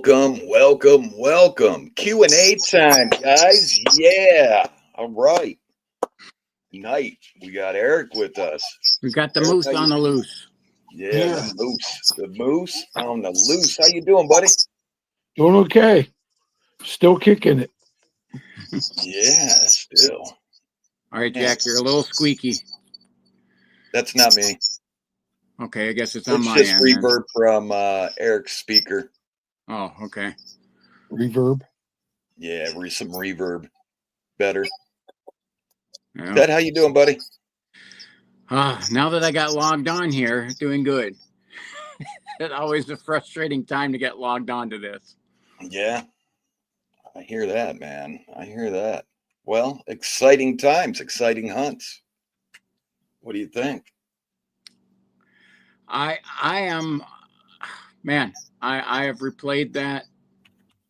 Welcome. Q&A time, guys. Yeah. All right. Tonight, we got Eric with us. We got the Eric, moose on the loose. Yeah, the moose. The moose on the loose. How you doing, buddy? Doing okay. Still kicking it. Yeah, still. All right, Jack, you're a little squeaky. That's not me. Okay, I guess it's on It's my just end. reverb from Eric's speaker. Oh, okay. Reverb. Yeah, some reverb. Better. Yeah. Ted, how you doing, buddy? Now that I got logged on here, doing good. It's always a frustrating time to get logged on to this. Yeah. I hear that, man. I hear that. Well, exciting times, exciting hunts. What do you think? I am, man, I have replayed that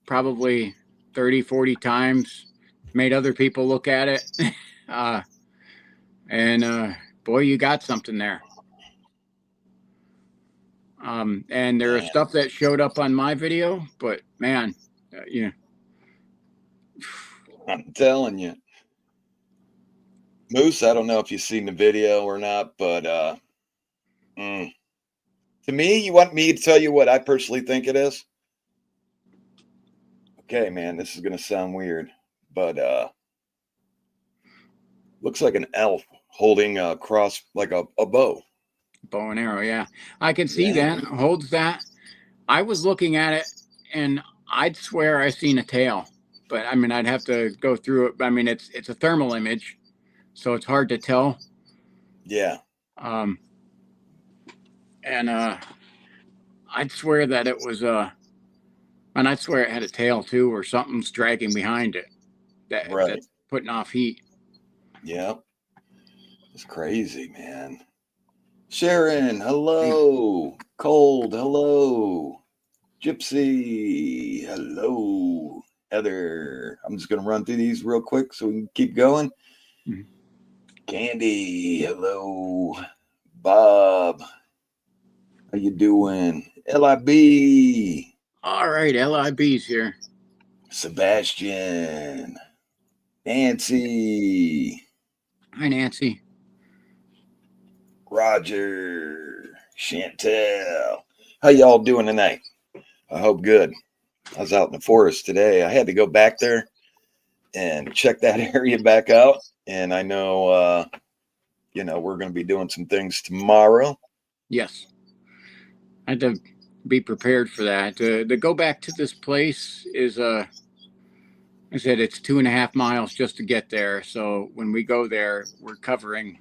probably 30, 40 times, made other people look at it. And boy, you got something there. And there is stuff that showed up on my video, but man, yeah. I'm telling you. Moose, I don't know if you've seen the video or not, but to me, you want me to tell you what I personally think it is? Okay, man, this is going to sound weird, but looks like an elf holding a cross, like a bow. Bow and arrow, yeah. I can see that. Holds that. I was looking at it, and I'd swear I seen a tail. But, I mean, I'd have to go through it. I mean, it's a thermal image, so it's hard to tell. Yeah. And I'd swear that it was and I'd swear it had a tail too, or something's dragging behind it that's putting off heat. Yeah, it's crazy, man. Sharon, hello. Cold, hello. Gypsy, hello. Heather, I'm just gonna run through these real quick so we can keep going. Mm-hmm. Candy, hello. Bob, how you doing? LIB. All right, LIB's here. Sebastian. Nancy. Hi, Nancy. Roger. Chantel. How y'all doing tonight? I hope good. I was out in the forest today. I had to go back there and check that area back out. And I know, we're going to be doing some things tomorrow. Yes. I had to be prepared for that. To go back to this place is, I said it's 2.5 miles just to get there. So when we go there, we're covering,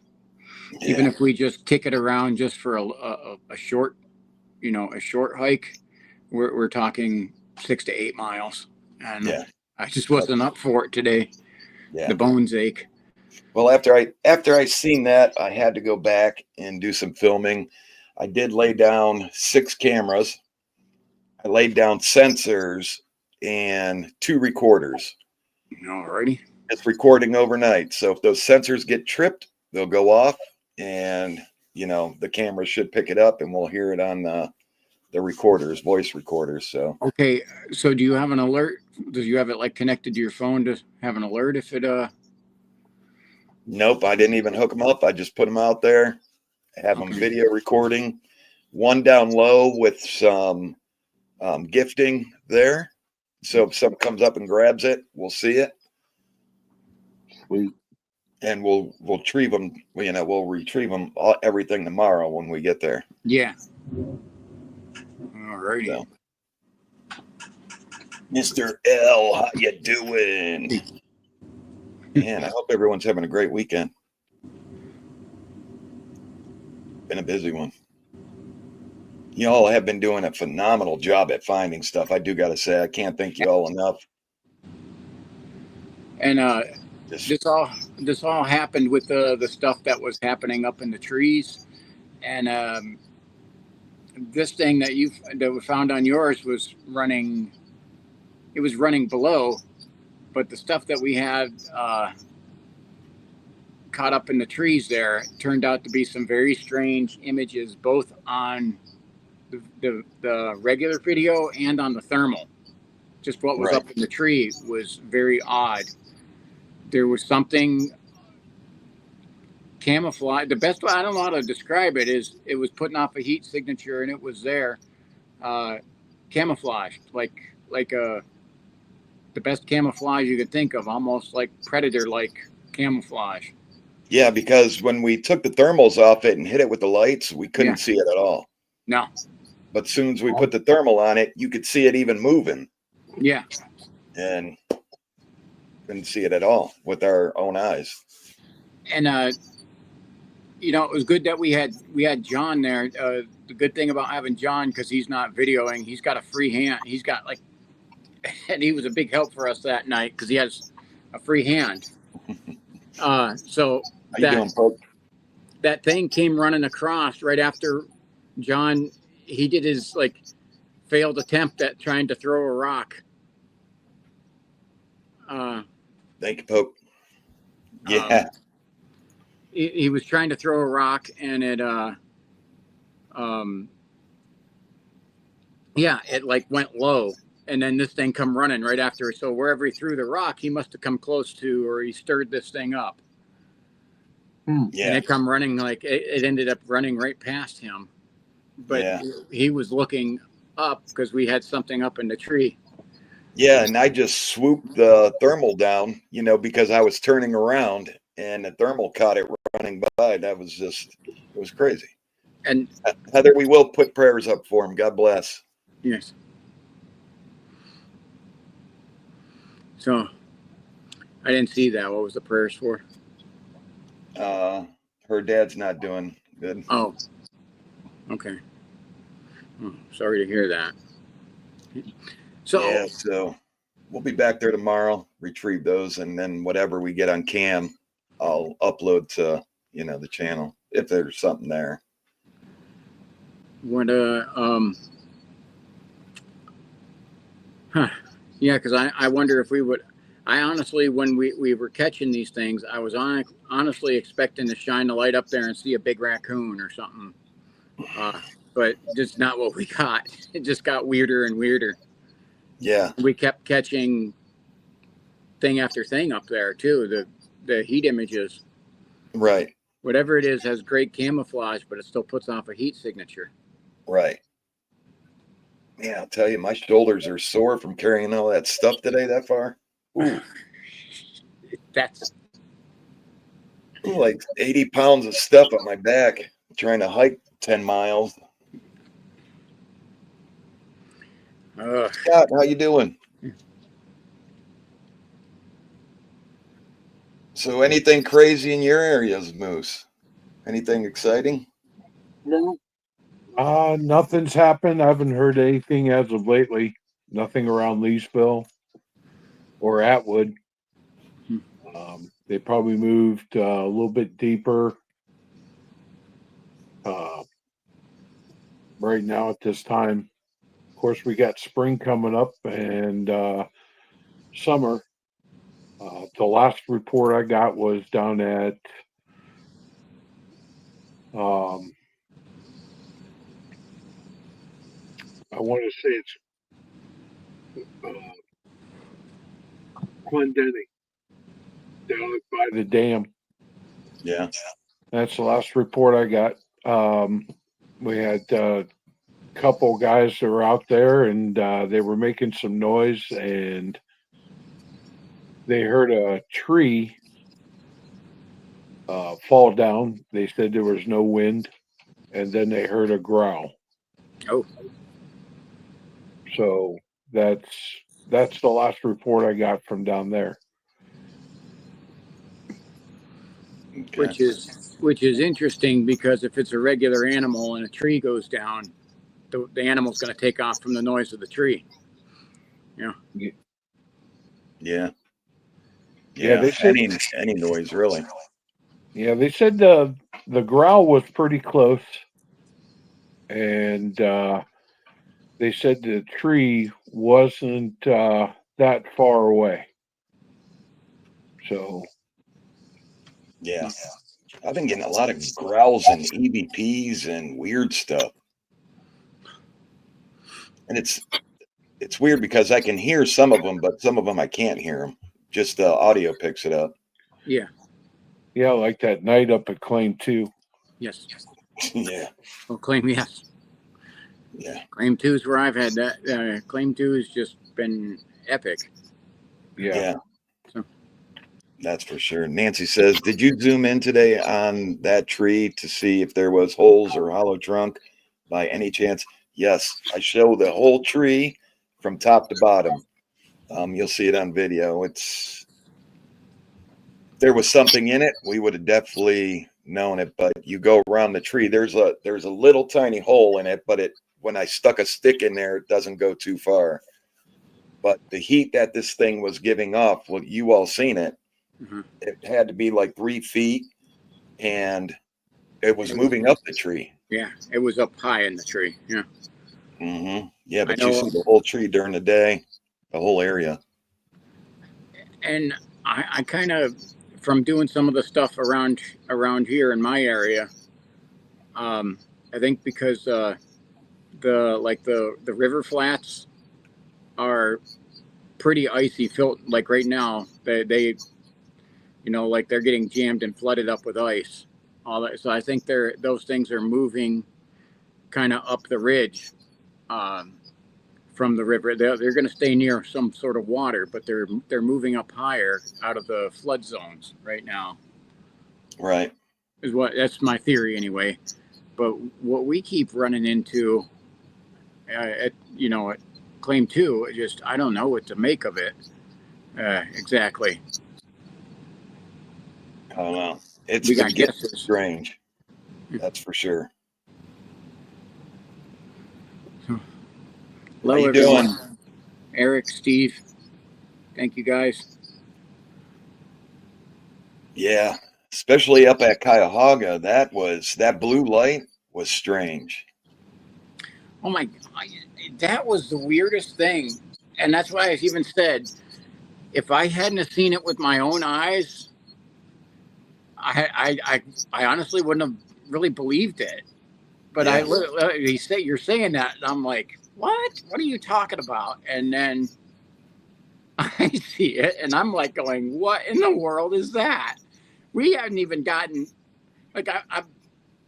even if we just kick it around just for a short, a short hike, we're talking 6 to 8 miles. And I just wasn't up for it today. Yeah. The bones ache. Well, after I seen that, I had to go back and do some filming. I did lay down 6 cameras. I laid down sensors and 2 recorders. Alrighty. It's recording overnight. So if those sensors get tripped, they'll go off and, the camera should pick it up and we'll hear it on the recorders, voice recorders. So. Okay. So do you have an alert? Do you have it like connected to your phone to have an alert if it, Nope. I didn't even hook them up. I just put them out there, have them video recording, one down low with some gifting there. So if something comes up and grabs it, we'll see it. Sweet. And we'll retrieve them. We'll retrieve them everything tomorrow when we get there. Yeah. All righty. So. Mr. L, how you doing? Man, I hope everyone's having a great weekend. Been a busy one. Y'all have been doing a phenomenal job at finding stuff. I do got to say, I can't thank you all enough. And this all happened with the stuff that was happening up in the trees, and this thing that we found on yours was running. It was running below, but the stuff that we had caught up in the trees there turned out to be some very strange images, both on the regular video and on the thermal. just what was Right. up in the tree was very odd. There was something camouflage. The best way, I don't know how to describe it, is it was putting off a heat signature, and it was there, camouflaged, like the best camouflage you could think of, almost like predator-like camouflage. Yeah, because when we took the thermals off it and hit it with the lights, we couldn't Yeah. see it at all. No. But as soon as we put the thermal on it, you could see it even moving, Yeah. and couldn't see it at all with our own eyes. And you know, it was good that we had John there. The good thing about having John, because he's not videoing, he's got a free hand. He's got like, and he was a big help for us that night because he has a free hand. So How you doing, Pope? that thing came running across right after John. He did his like failed attempt at trying to throw a rock. Thank you, Pope. Yeah. He was trying to throw a rock, and it it like went low, and then this thing come running right after. So wherever he threw the rock, he must have come close to, or he stirred this thing up. Yeah. And it come running, like it ended up running right past him, but Yeah. he was looking up because we had something up in the tree. Yeah, and I just swooped the thermal down, because I was turning around and the thermal caught it running by. That was it was crazy. And Heather, we will put prayers up for him. God bless. yes. So I didn't see that. What was the prayers for? Her dad's not doing good. Oh, okay. Oh, sorry to hear that. So we'll be back there tomorrow, retrieve those, and then whatever we get on cam, I'll upload to the channel if there's something there. What yeah, because I wonder if we would. I honestly, when we were catching these things, I was honestly expecting to shine the light up there and see a big raccoon or something, but just not what we got. It just got weirder and weirder. Yeah, we kept catching thing after thing up there too. The heat images, right, whatever it is, has great camouflage, but it still puts off a heat signature. right. Yeah, I'll tell you, my shoulders are sore from carrying all that stuff today that far. Ooh. That's Like 80 pounds of stuff on my back trying to hike 10 miles. Scott, how you doing? So anything crazy in your areas, Moose? Anything exciting? No. Nothing's happened. I haven't heard anything as of lately. Nothing around Leesville or Atwood. They probably moved a little bit deeper right now at this time. Of course, we got spring coming up and summer. The last report I got was down at I want to say it's Clendenning down by the dam. Yeah. That's the last report I got. We had a couple guys that were out there, and they were making some noise, and they heard a tree fall down. They said there was no wind, and then they heard a growl. Oh. So that's the last report I got from down there. Okay. Which is interesting, because if it's a regular animal and a tree goes down, the animal's going to take off from the noise of the tree. Yeah. Yeah, Yeah. they said Any noise, really. Yeah, they said the growl was pretty close, and they said the tree wasn't that far away. So Yeah. I've been getting a lot of growls and EVPs and weird stuff. And it's weird because I can hear some of them, but some of them I can't hear them. Just the audio picks it up. Yeah. Yeah, like that night up at Claim 2. Yes. Yeah. Well, Claim, yes. Yeah. Claim 2 is where I've had that. Claim 2 has just been epic. Yeah. So, That's for sure. Nancy says, did you zoom in today on that tree to see if there was holes or hollow trunk by any chance? Yes, I show the whole tree from top to bottom. You'll see it on video. If there was something in it, we would have definitely known it. But you go around the tree, there's a little tiny hole in it, but when I stuck a stick in there, it doesn't go too far. But the heat that this thing was giving off, well, you all seen it. mm-hmm. It had to be like 3 feet, and it was moving up the tree. Yeah, it was up high in the tree. Yeah. Mm-hmm. Yeah, but you see the whole tree during the day, the whole area. And I kind of, from doing some of the stuff around here in my area, I think because the river flats are pretty icy. Like right now, they like they're getting jammed and flooded up with ice. All that. So I think those things are moving kind of up the ridge. From the river, they're going to stay near some sort of water, but they're moving up higher out of the flood zones right now. Right. That's my theory anyway. But what we keep running into, at Claim 2, just I don't know what to make of it exactly. I don't know. We got guesses. Strange. That's for sure. Hello, How you everyone. doing? Eric, Steve, thank you guys. Yeah, especially up at Cuyahoga, that blue light was strange. Oh my God, that was the weirdest thing, and that's why I even said, if I hadn't have seen it with my own eyes, I honestly wouldn't have really believed it. But yeah. You're saying that, and I'm like, what? What are you talking about? And then I see it, and I'm like going, what in the world is that? We haven't even gotten, like,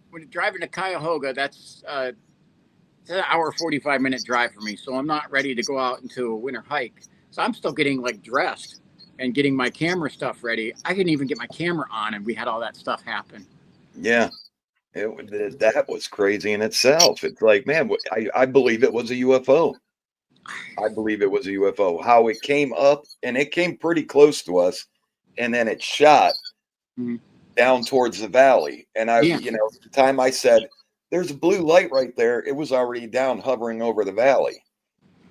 when driving to Cuyahoga, that's it's an hour, 45-minute drive for me. So I'm not ready to go out into a winter hike. So I'm still getting like dressed and getting my camera stuff ready. I couldn't even get my camera on, and we had all that stuff happen. Yeah. That was crazy in itself. It's like, man, I believe it was a UFO. I believe it was a UFO. How it came up, and it came pretty close to us, and then it shot down towards the valley. And the time I said, there's a blue light right there, it was already down hovering over the valley.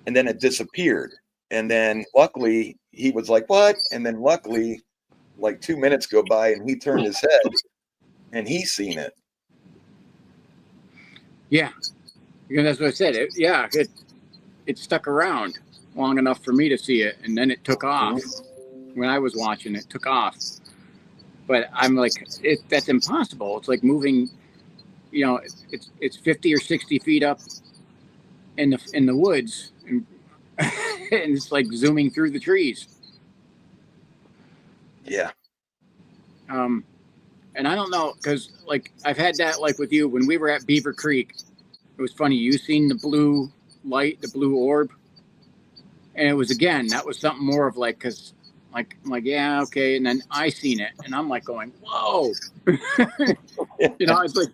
And then it disappeared. And then luckily he was like, what? And then luckily, like 2 minutes go by and he turned his head and he's seen it. Yeah. Because that's what I said. It stuck around long enough for me to see it, and then it took off. When I was watching it, took off. But I'm like, that's impossible. It's like moving, it's 50 or 60 feet up in the woods, and, and it's like zooming through the trees. Yeah. And I don't know, because like I've had that like with you when we were at Beaver Creek. It was funny. You seen the blue light, the blue orb, and it was that was something more of like, because like I'm like, yeah, okay, and then I seen it, and I'm like going, whoa, it's like,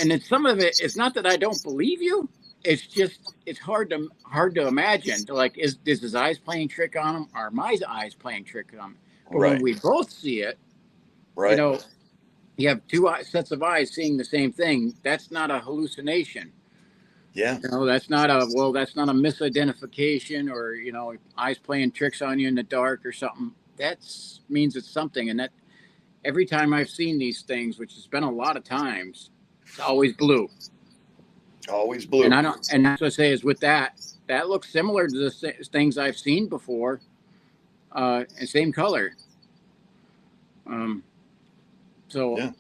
and then some of it, it's not that I don't believe you, it's just it's hard to imagine. Like, is his eyes playing trick on him, or my eyes playing trick on him? But when we both see it, right, you have two sets of eyes seeing the same thing. That's not a hallucination. Yeah. That's not a misidentification, or, eyes playing tricks on you in the dark or something. That means it's something. And that every time I've seen these things, which has been a lot of times, it's always blue. Always blue. And that's what I say is with that looks similar to the things I've seen before, and same color. So yeah.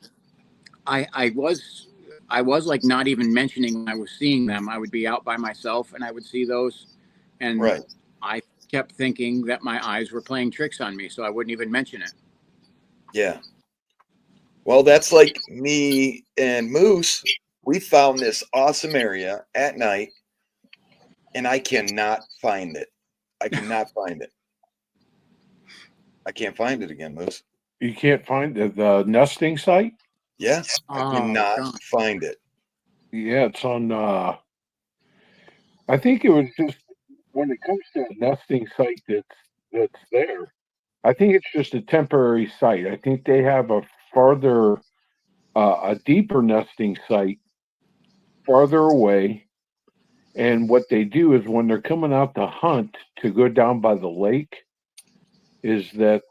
I was like not even mentioning when I was seeing them. I would be out by myself and I would see those, And Right. I kept thinking that my eyes were playing tricks on me, so I wouldn't even mention it. Yeah. Well, that's like me and Moose. We found this awesome area at night, and I cannot find it. I cannot find it. I can't find it again, Moose. You can't find the nesting site? Yeah, I Oh, cannot God. find it. Yeah, it's on. I think it was just when it comes to a nesting site that's there. I think it's just a temporary site. I think they have a farther, a deeper nesting site farther away. And what they do is when they're coming out to hunt to go down by the lake, is that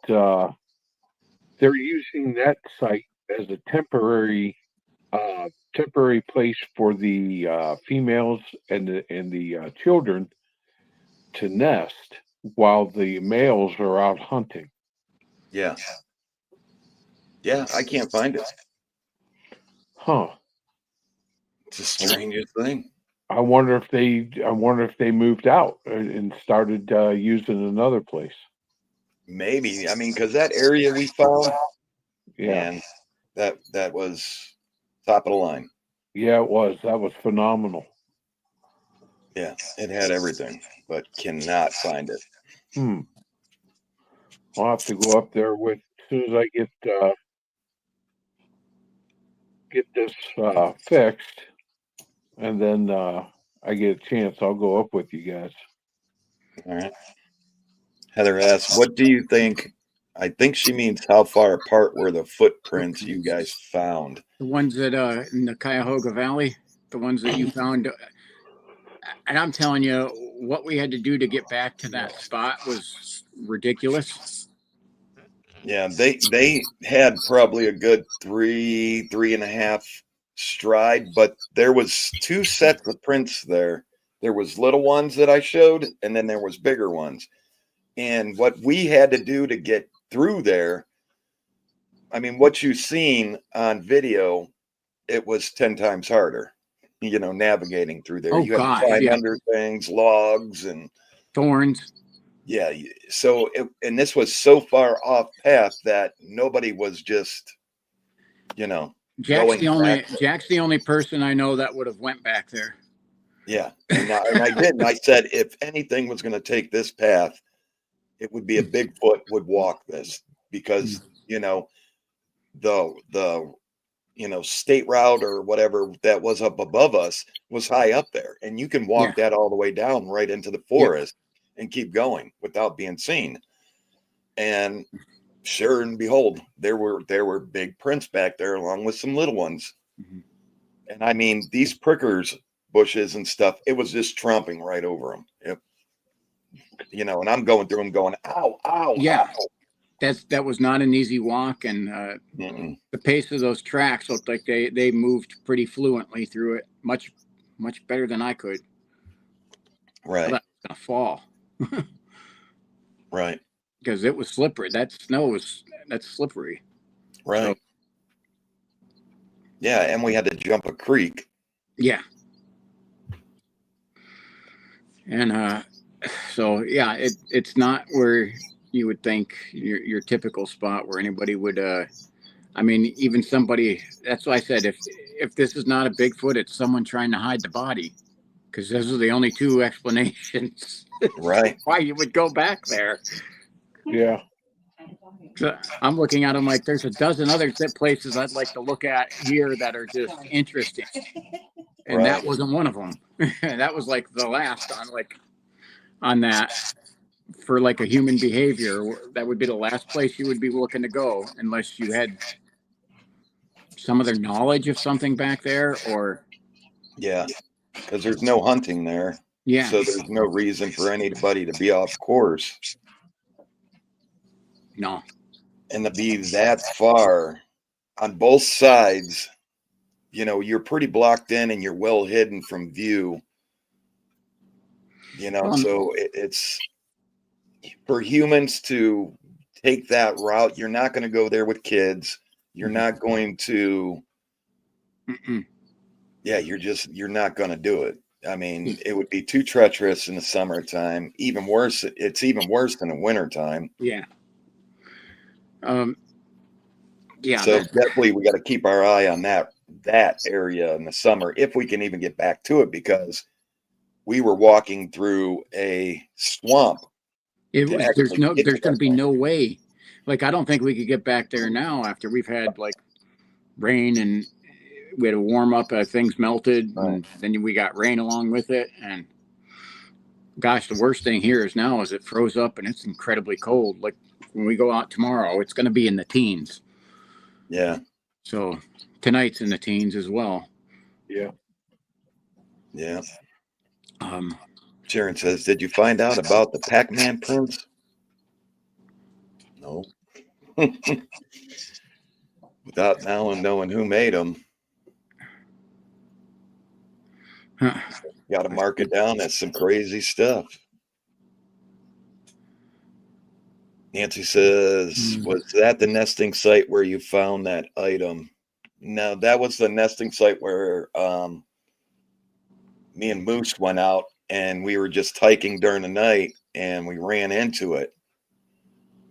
they're using that site as a temporary place for the females and the children to nest while the males are out hunting. Yeah. Yeah, I can't find it. Huh. It's the strangest thing. I wonder if they moved out and started using another place. Maybe. I mean, because that area we found, Yeah. man, that was top of the line. Yeah, it was. That was phenomenal. Yeah, it had everything, but cannot find it. I'll have to go up there with as soon as I get this fixed, and then I get a chance. I'll go up with you guys. All right. Heather asks, what do you think? I think she means how far apart were the footprints you guys found? The ones that in the Cuyahoga Valley, the ones that you found. And I'm telling you, what we had to do to get back to that spot was ridiculous. Yeah, they had probably a good three and a half stride, but there was two sets of prints there. There was little ones that I showed, and then there was bigger ones. And what we had to do to get through there, I mean, what you've seen on video, it was 10 times harder, navigating through there. Oh You had to gosh, climb yeah, under things, logs, and thorns. yeah. So, and this was so far off path that nobody was just, going back. Jack's the only person I know that would have went back there. Yeah. And I did. And I said, if anything was going to take this path, it would be a Bigfoot would walk this because, the state route or whatever that was up above us was high up there, and you can walk Yeah. that all the way down right into the forest and keep going without being seen. And sure and behold, there were big prints back there along with some little ones. Mhm. And I mean, these prickers bushes and stuff, it was just tromping right over them. And I'm going through them going, ow, ow, Yeah. ow. That was not an easy walk, and the pace of those tracks looked like they moved pretty fluently through it, much better than I could. Right. I thought I was gonna fall. Right. Because it was slippery. That's slippery. Right. So, yeah, and we had to jump a creek. yeah. And so yeah, it's not where you would think your typical spot where anybody would I mean, even somebody, that's why I said if this is not a Bigfoot, it's someone trying to hide the body. Because those are the only two explanations Right. why you would go back there. Yeah. So I'm looking at them like there's a dozen other places I'd like to look at here that are just interesting. And that wasn't one of them. That was like the last on that for like a human behavior. That would be the last place you would be looking to go unless you had some other knowledge of something back there or. Yeah. Because there's no hunting there. Yeah. So there's no reason for anybody to be off course. No. And to be that far on both sides, you're pretty blocked in and you're well hidden from view. So it's for humans to take that route. You're not going to go there with kids. You're not going to. Mm-mm. Yeah, you're not going to do it. I mean, it would be too treacherous in the summertime. Even worse, it's even worse in the wintertime. Yeah. Yeah. So definitely we got to keep our eye on that area in the summer if we can even get back to it, because we were walking through a swamp to There's actually get to going that to be point. no way. Like, I don't think we could get back there now after we've had like rain and we had a warm up, things melted, Right. and then we got rain along with it. And gosh, the worst thing here is now is it froze up and it's incredibly cold. Like when we go out tomorrow, it's going to be in the teens. Yeah. So tonight's in the teens as well. Yeah. Yeah. Um, Sharon says, did you find out about the Pac-Man prints? No. Without now knowing who made them, huh. got to mark it down. That's some crazy stuff. Nancy says, was that the nesting site where you found that item? No, that was the nesting site where me and Moose went out and we were just hiking during the night and we ran into it.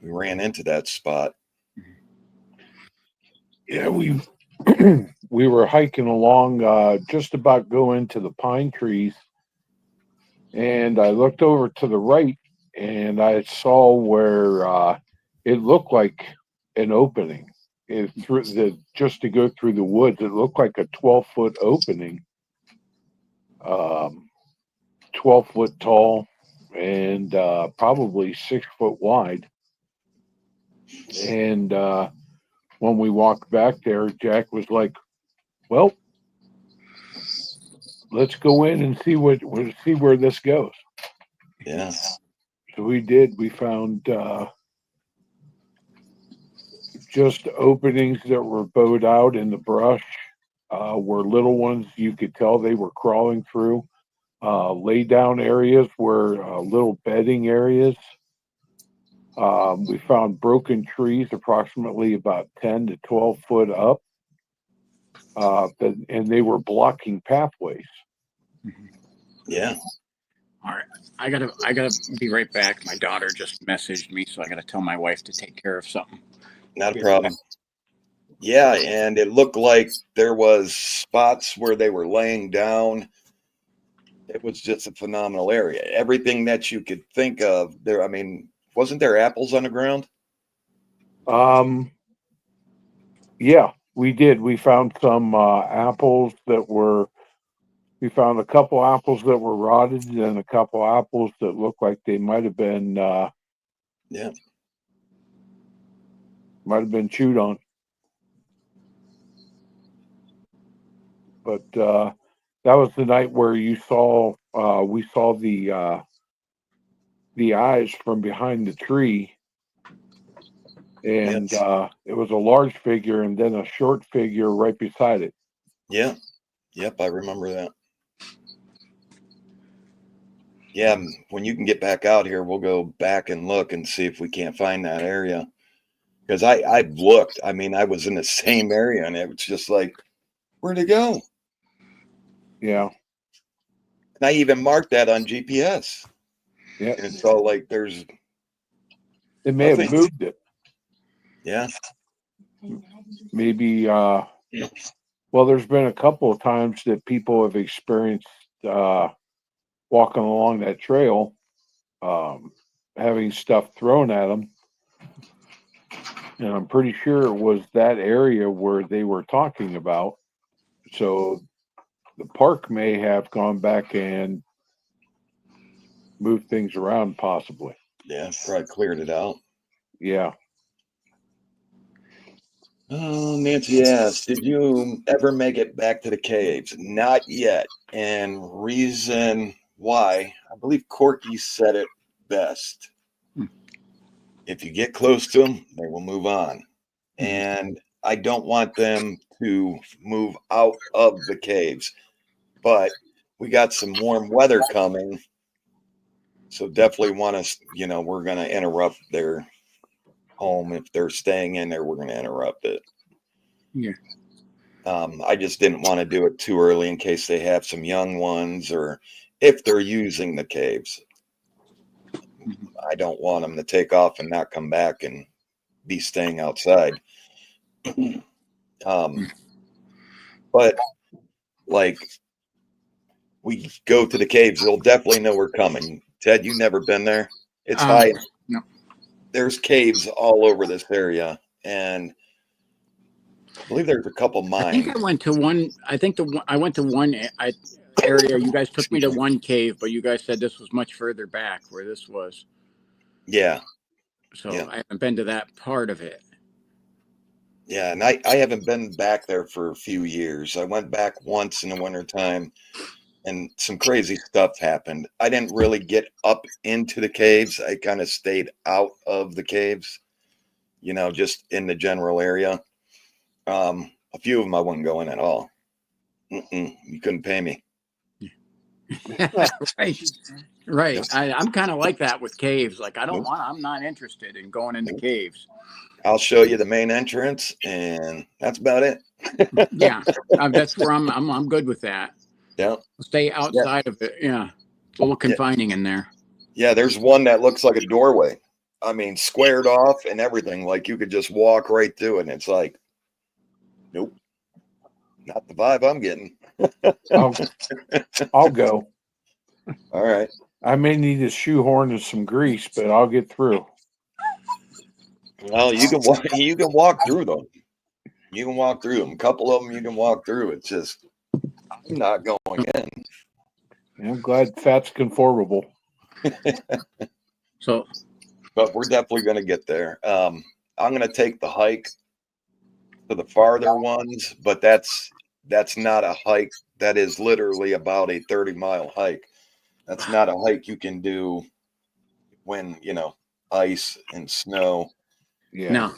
We ran into that spot. Yeah, we we were hiking along, just about going to the pine trees, and I looked over to the right, and I saw where it looked like an opening. It through the just to go through the woods. It looked like a 12-foot opening, 12 foot tall, and probably 6 foot wide. And when we walked back there, Jack was like, "Well, let's go in and see see where this goes." Yeah. So we did. We found just openings that were bowed out in the brush. Were little ones you could tell they were crawling through. Lay down areas were little bedding areas. We found broken trees approximately about 10 to 12 foot up, and they were blocking pathways. Yeah. All right. I gotta be right back. My daughter just messaged me, so I gotta tell my wife to take care of something. Not a problem. Yeah, and it looked like there was spots where they were laying down. It was just a phenomenal area. Everything that you could think of there. I mean, wasn't there apples on the ground? Yeah, we did. We found some apples that were. We found a couple apples that were rotted, and a couple apples that looked like they might have been Yeah. chewed on. But that was the night where you saw we saw the eyes from behind the tree, and Yes. it was a large figure and then a short figure right beside it. Yeah. Yep, I remember that. Yeah, when you can get back out here, we'll go back and look and see if we can't find that area. Because I've looked. I mean, I was in the same area and it was just like, where'd it go? Yeah, And I even marked that on GPS. yeah. And it's all like there's They may have nothing. moved it. Yeah. Maybe. Well, there's been a couple of times that people have experienced walking along that trail, having stuff thrown at them. And I'm pretty sure it was that area where they were talking about. So the park may have gone back and moved things around, possibly. Yeah, probably cleared it out. Yeah. Oh, Nancy asked, did you ever make it back to the caves? Not yet. And reason why, I believe Corky said it best. If you get close to them, they will move on. And I don't want them to move out of the caves. But we got some warm weather coming. So definitely want us, we're going to interrupt their home. If they're staying in there, we're going to interrupt it. Yeah. I just didn't want to do it too early in case they have some young ones or if they're using the caves. I don't want them to take off and not come back and be staying outside. But like we go to the caves, they'll definitely know we're coming. Ted, you never been there? It's high. No. There's caves all over this area, and I believe there's a couple mines. I think I went to one. I went to one area. You guys took me to one cave, but you guys said this was much further back where this was. Yeah. So Yeah. I haven't been to that part of it. Yeah, and I haven't been back there for a few years. I went back once in the wintertime, and some crazy stuff happened. I didn't really get up into the caves. I kind of stayed out of the caves, just in the general area. A few of them I wouldn't go in at all. You couldn't pay me. Right. Yep. I'm kind of like that with caves. Like Nope. I'm not interested in going into caves. I'll show you the main entrance, and that's about it. Yeah, that's where I'm good with that. Yeah. Stay outside of it. Yeah, it's a little confining in there. Yeah, there's one that looks like a doorway. I mean, squared off and everything. Like you could just walk right through it. And it's like, nope, not the vibe I'm getting. I'll go. All right. I may need a shoehorn and some grease, but I'll get through. Well, you can walk. You can walk through them. You can walk through them. A couple of them you can walk through. It's just I'm not going in. I'm glad fat's conformable. So, but we're definitely going to get there. I'm going to take the hike to the farther ones, but that's not a hike. That is literally about a 30-mile hike. That's not a hike you can do when, ice and snow. Yeah. No.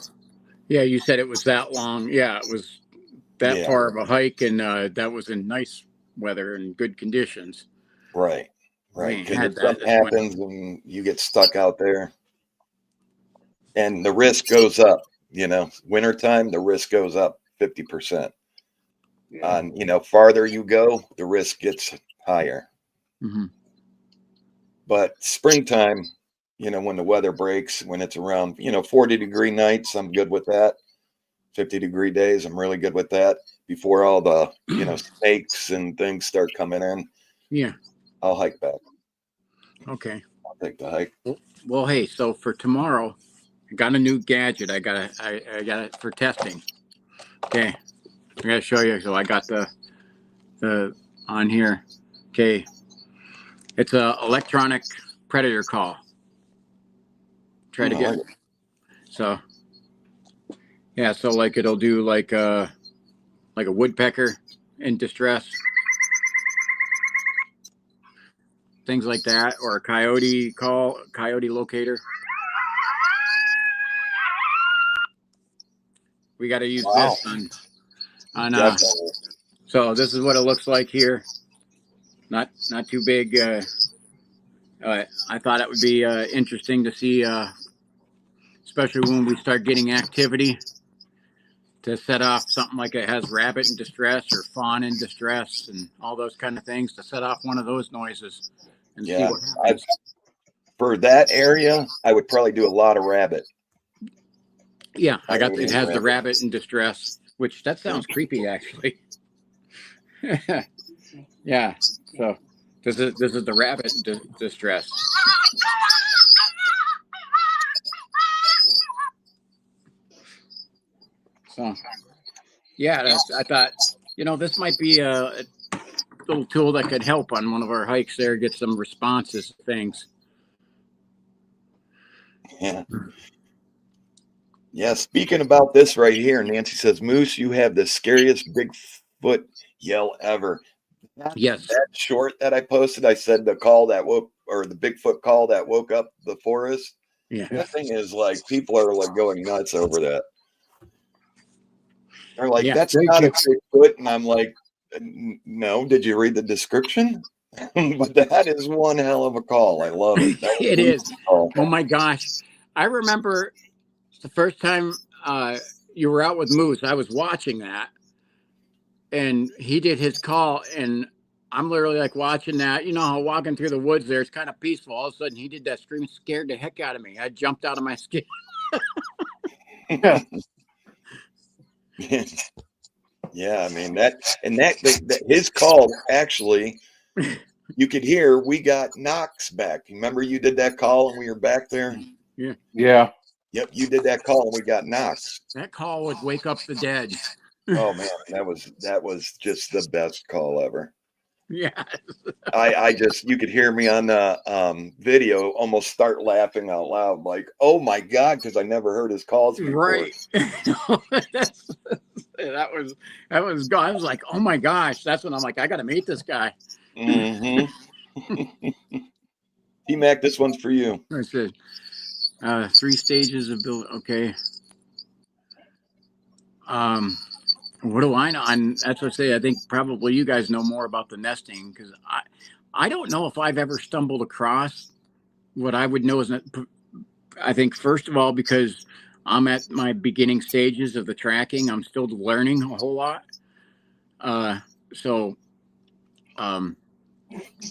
Yeah, you said it was that long. Yeah, it was that far of a hike, and that was in nice weather and good conditions. Right. Because if something happens and you get stuck out there, and the risk goes up, wintertime, the risk goes up 50%. On, farther you go, the risk gets higher. Mm-hmm. But springtime, when the weather breaks, when it's around, 40-degree nights, I'm good with that. 50-degree days, I'm really good with that. Before all the, snakes and things start coming in. Yeah. I'll hike back. Okay. I'll take the hike. Well, hey, so for tomorrow, I got a new gadget. I got it for testing. Okay. I gotta show you. So I got the on here. Okay. It's a electronic predator call. Try to get it. So yeah, so like it'll do like a woodpecker in distress. Things like that, or a coyote locator. We got to use this on so this is what it looks like here. Not too big. I thought it would be interesting to see, especially when we start getting activity, to set off something like it has rabbit in distress or fawn in distress and all those kind of things, to set off one of those noises and see what happens. For that area, I would probably do a lot of rabbit. Yeah, it has the rabbit in distress, which that sounds creepy actually. Yeah, so this is the rabbit in distress. So yeah, I thought, this might be a little tool that could help on one of our hikes there, get some responses to things. Yeah. Yeah, speaking about this right here, Nancy says, Moose, you have the scariest Bigfoot yell ever. Yes. That short that I posted, I said the Bigfoot call that woke up the forest. Yeah. The thing is, like, people are like going nuts over that. They're like, that's not a Bigfoot. And I'm like, no, did you read the description? But that is one hell of a call. I love it. It is. Oh my gosh. I remember the first time you were out with Moose, I was watching that, and he did his call, and I'm literally like watching that. You know how walking through the woods there, it's kind of peaceful. All of a sudden, he did that scream, scared the heck out of me. I jumped out of my skin. Yeah. Yeah, I mean that his call actually, you could hear we got knocks back. Remember you did that call and we were back there? Yeah. Yeah. Yep, you did that call and we got knocks. That call would wake up the dead. Oh man, that was just the best call ever. Yeah. I just, you could hear me on the video almost start laughing out loud, like, oh my God, because I never heard his calls before. Right. that was I was like, oh my gosh. That's when I'm like, I gotta meet this guy. Mm-hmm. T-Mac, this one's for you. I said 3 stages of build. Okay. What do I know? That's what I say. I think probably you guys know more about the nesting, because I don't know if I've ever stumbled across what I would know is that. I think first of all, because I'm at my beginning stages of the tracking, I'm still learning a whole lot. So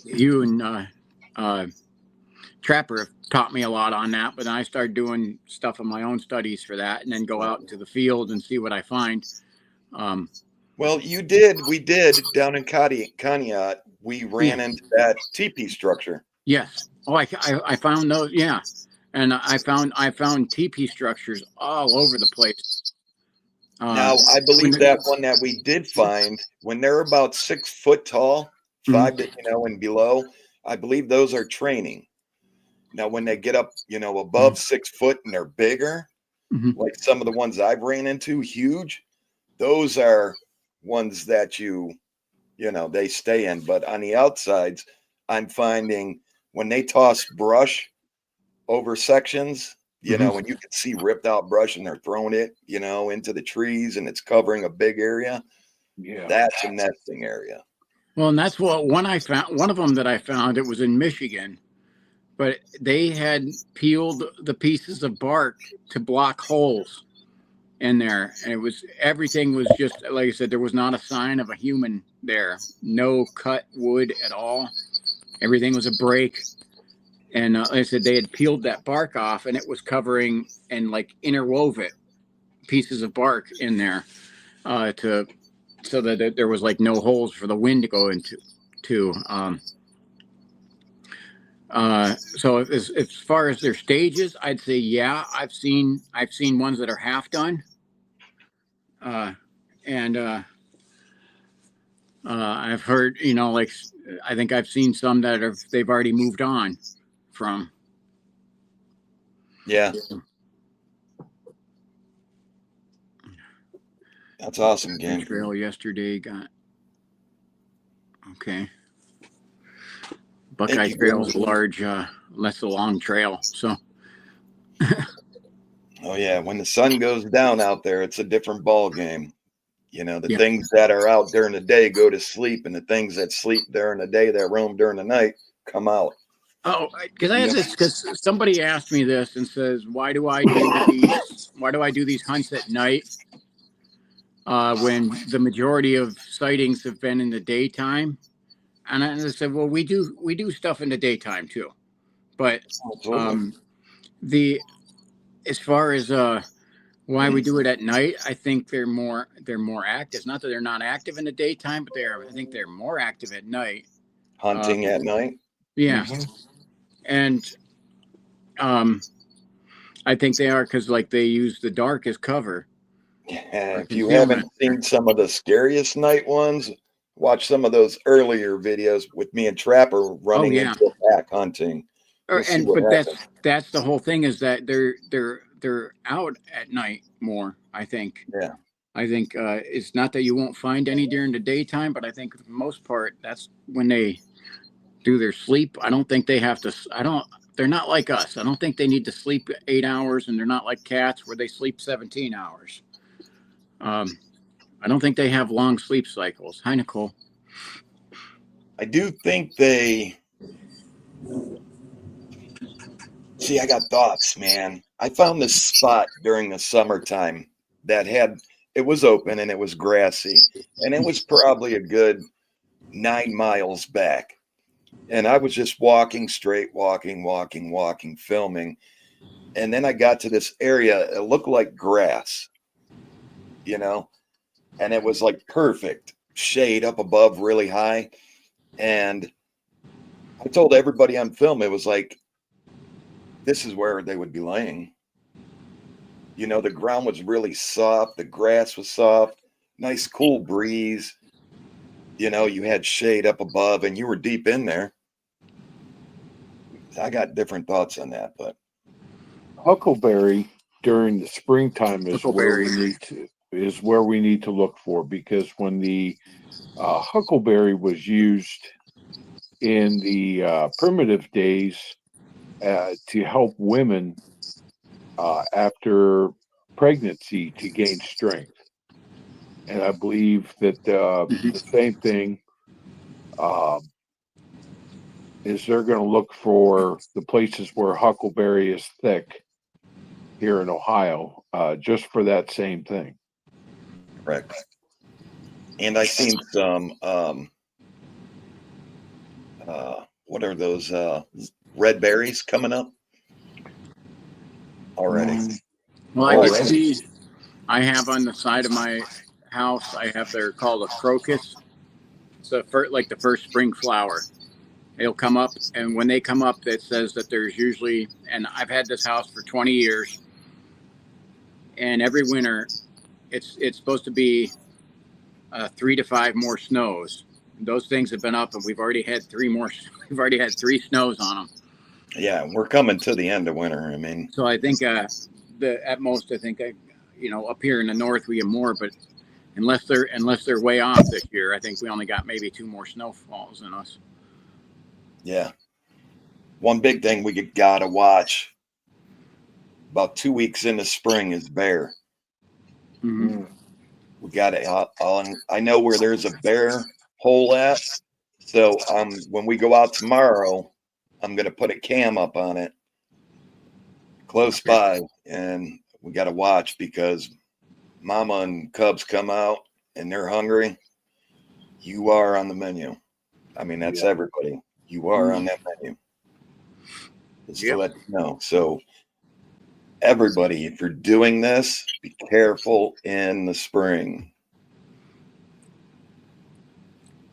you and Trapper have taught me a lot on that, but then I started doing stuff on my own studies for that, and then go out into the field and see what I find. Well, we did down in Conneaut, we ran into that teepee structure. Yes. Oh, I found those. Yeah. And I found teepee structures all over the place. Now, I believe that one that we did find, when they're about 6 foot tall, 5 to, and below, I believe those are training. Now, when they get up, above 6 foot and they're bigger, like some of the ones I've ran into, huge, those are ones that they stay in. But on the outsides, I'm finding when they toss brush over sections, and you can see ripped out brush and they're throwing it, into the trees and it's covering a big area. Yeah, that's a nesting area. Well, and that's what one of them that I found, it was in Michigan, but they had peeled the pieces of bark to block holes in there. And everything was just, like I said, there was not a sign of a human there. No cut wood at all. Everything was a break. And like I said, they had peeled that bark off, and it was covering and like interwove pieces of bark in there so that there was like no holes for the wind to go into. So as far as their stages, I'd say yeah, I've seen ones that are half done, and I've heard like I think I've seen some that they've already moved on from. Yeah. That's awesome, gang. Trail yesterday got okay. Buckeye Trail is a large, less a long trail. So. Oh yeah, when the sun goes down out there, it's a different ball game. The things that are out during the day go to sleep, and the things that sleep during the day that roam during the night come out. Oh, because I had this, because somebody asked me this and says, why do I do these hunts at night when the majority of sightings have been in the daytime? And I said, well, we do stuff in the daytime too, but as far as why we do it at night, I think they're more active. It's not that they're not active in the daytime, but I think they're more active at night. Hunting at night. Yeah. And I think they are, because like they use the dark as cover. Yeah, if you haven't seen some of the scariest night ones, watch some of those earlier videos with me and Trapper running into a pack hunting. But that's the whole thing, is that they're out at night more, I think. Yeah. I think it's not that you won't find any during the daytime, but I think for the most part, that's when they do their sleep. I don't think they have to. They're not like us. I don't think they need to sleep 8 hours, and they're not like cats where they sleep 17 hours. I don't think they have long sleep cycles. Hi, Nicole. I do think they. See, I got thoughts, man. I found this spot during the summertime that it was open and it was grassy, and it was probably a good 9 miles back. And I was just walking straight, walking, filming. And then I got to this area. It looked like grass, and it was like perfect shade up above really high. And I told everybody on film, it was like, this is where they would be laying. The ground was really soft. The grass was soft, nice cool breeze. You had shade up above and you were deep in there. I got different thoughts on that, but Huckleberry during the springtime is where we need to look for, because when the huckleberry was used in the primitive days to help women after pregnancy to gain strength. And I believe that the same thing is they're going to look for the places where huckleberry is thick here in Ohio, just for that same thing. correct. And I seen some, what are those red berries coming up already? Well, I could see, I have on the side of my house, they're called a crocus. It's like the first spring flower. They'll come up, and when they come up, it says that there's usually, and I've had this house for 20 years, and every winter, it's supposed to be 3 to 5 more snows. Those things have been up, and we've already had 3 more. We've already had 3 snows on them. Yeah, we're coming to the end of winter. I mean, so I think at most, up here in the north we have more, but unless they're way off this year, I think we only got maybe 2 more snowfalls in us. Yeah. One big thing we gotta watch about 2 weeks into spring is bear. Mm-hmm. We got it. I know where there's a bear hole at. So when we go out tomorrow, I'm gonna put a cam up on it close by, and we gotta watch, because mama and cubs come out and they're hungry. You are on the menu. I mean, that's everybody. You are on that menu. Just to let you know. So everybody, if you're doing this, be careful in the spring.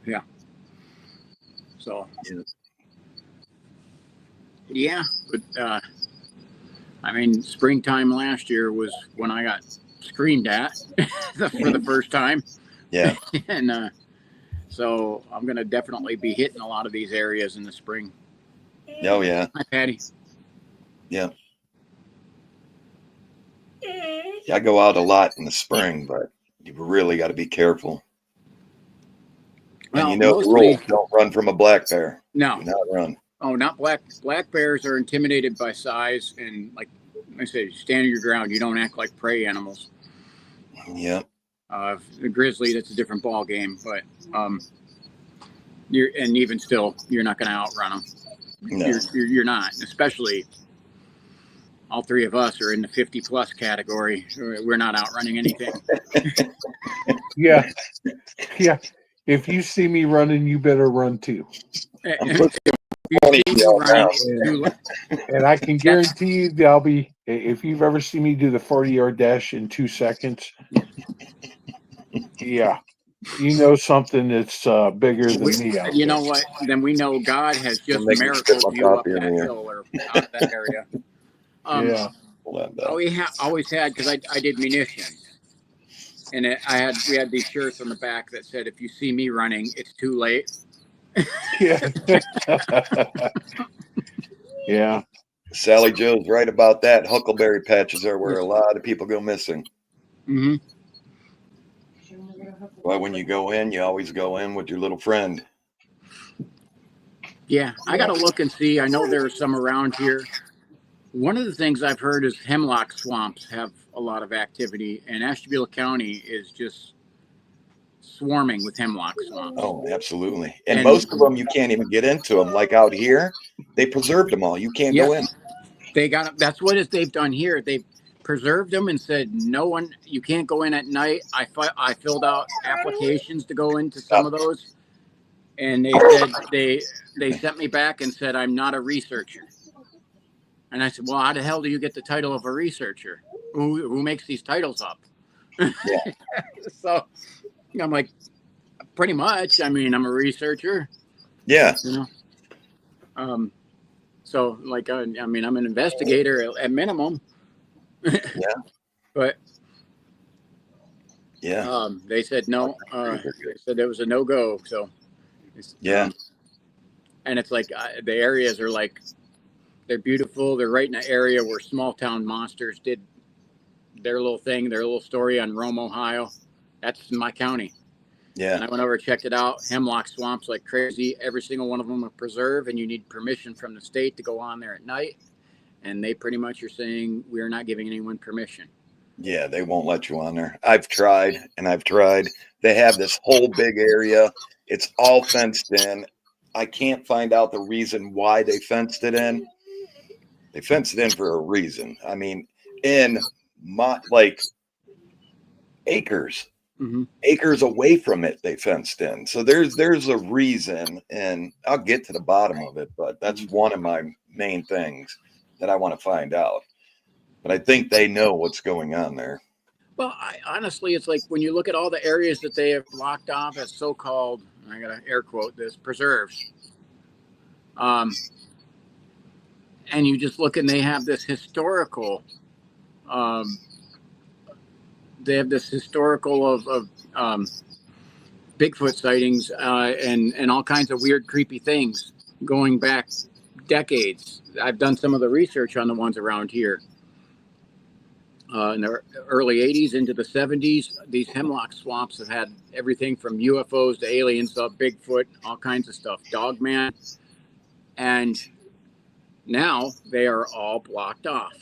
Yeah. So but I mean, springtime last year was when I got screamed at for the first time. Yeah. And so I'm gonna definitely be hitting a lot of these areas in the spring. Oh yeah. Hi, Patty. Yeah. I go out a lot in the spring, but you really got to be careful. Well, and the rule: don't run from a black bear. No. Do not run. Oh, not black. Black bears are intimidated by size, and like I say, stand your ground. You don't act like prey animals. Yeah. The grizzly, that's a different ball game, but even still, you're not going to outrun them. No. You're not, especially all 3 of us are in the 50+ category. We're not outrunning anything. Yeah. If you see me running, you better run too. And I can guarantee you that I'll be, if you've ever seen me do the 40-yard dash in 2 seconds, yeah, you know something that's bigger than me. You know what? Then we know God has just miracled you up that hill or out that area. Yeah. Always had, because I did munitions, and we had these shirts on the back that said, "If you see me running, it's too late." Yeah. Yeah. Sally Joe's right about that. Huckleberry patches are where a lot of people go missing. Mm-hmm. Well, when you go in, you always go in with your little friend. Yeah, I got to look and see. I know there are some around here. One of the things I've heard is hemlock swamps have a lot of activity, and Ashtabula County is just swarming with hemlock swamps. Oh, absolutely. And most of them, you can't even get into them. Like out here, they preserved them all. You can't go in. They got, that's what they've done here. They've preserved them and said, no one, you can't go in at night. I filled out applications to go into some of those. And they said, they sent me back and said, I'm not a researcher. And I said, well, how the hell do you get the title of a researcher? Who makes these titles up? Yeah. So I'm like, pretty much. I mean, I'm a researcher. Yeah. You know? So like, I mean, I'm an investigator at minimum. Yeah. But Yeah. they said no. They said there was a no-go. So Yeah. And it's like the areas are like, they're beautiful. They're right in an area where Small Town Monsters did their little thing, their little story on Rome, Ohio. That's my county. Yeah. And I went over and checked it out. Hemlock swamps like crazy. Every single one of them are preserved, and you need permission from the state to go on there at night. And they pretty much are saying, we're not giving anyone permission. Yeah, they won't let you on there. I've tried and I've tried. They have this whole big area. It's all fenced in. I can't find out the reason why they fenced it in. They fenced it in for a reason. I mean, in my like acres, acres away from it, they fenced in. So there's a reason, and I'll get to the bottom of it. But that's one of my main things that I want to find out. But I think they know what's going on there. Well, honestly, it's like when you look at all the areas that they have blocked off as so-called, I got to air quote this, preserves. And you just look and they have this historical, of Bigfoot sightings and all kinds of weird, creepy things going back decades. I've done some of the research on the ones around here. In the early 80s into the 70s, these hemlock swamps have had everything from UFOs to aliens to Bigfoot, all kinds of stuff, Dogman. And now they are all blocked off.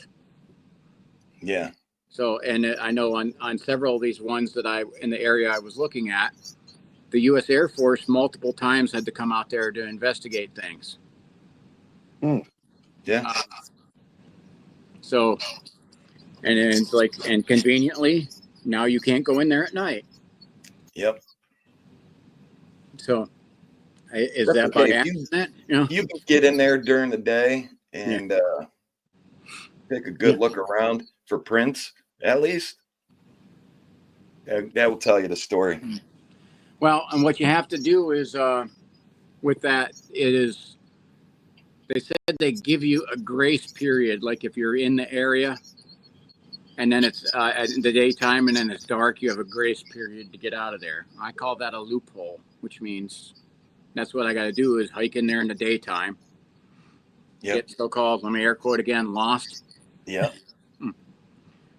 Yeah. So, and I know on several of these ones that in the area I was looking at, the U.S. Air Force multiple times had to come out there to investigate things. Yeah. So, and it's like, and conveniently, now you can't go in there at night. Yep. So, is That's that by okay. accident? You can get in there during the day and take a good look around for prints, at least. That will tell you the story. Well, and what you have to do is, with that, they said they give you a grace period, like if you're in the area and then it's in the daytime and then it's dark, you have a grace period to get out of there. I call that a loophole, which means that's what I got to do is hike in there in the daytime. Yep. Get so-called, let me air quote again, lost. Yeah.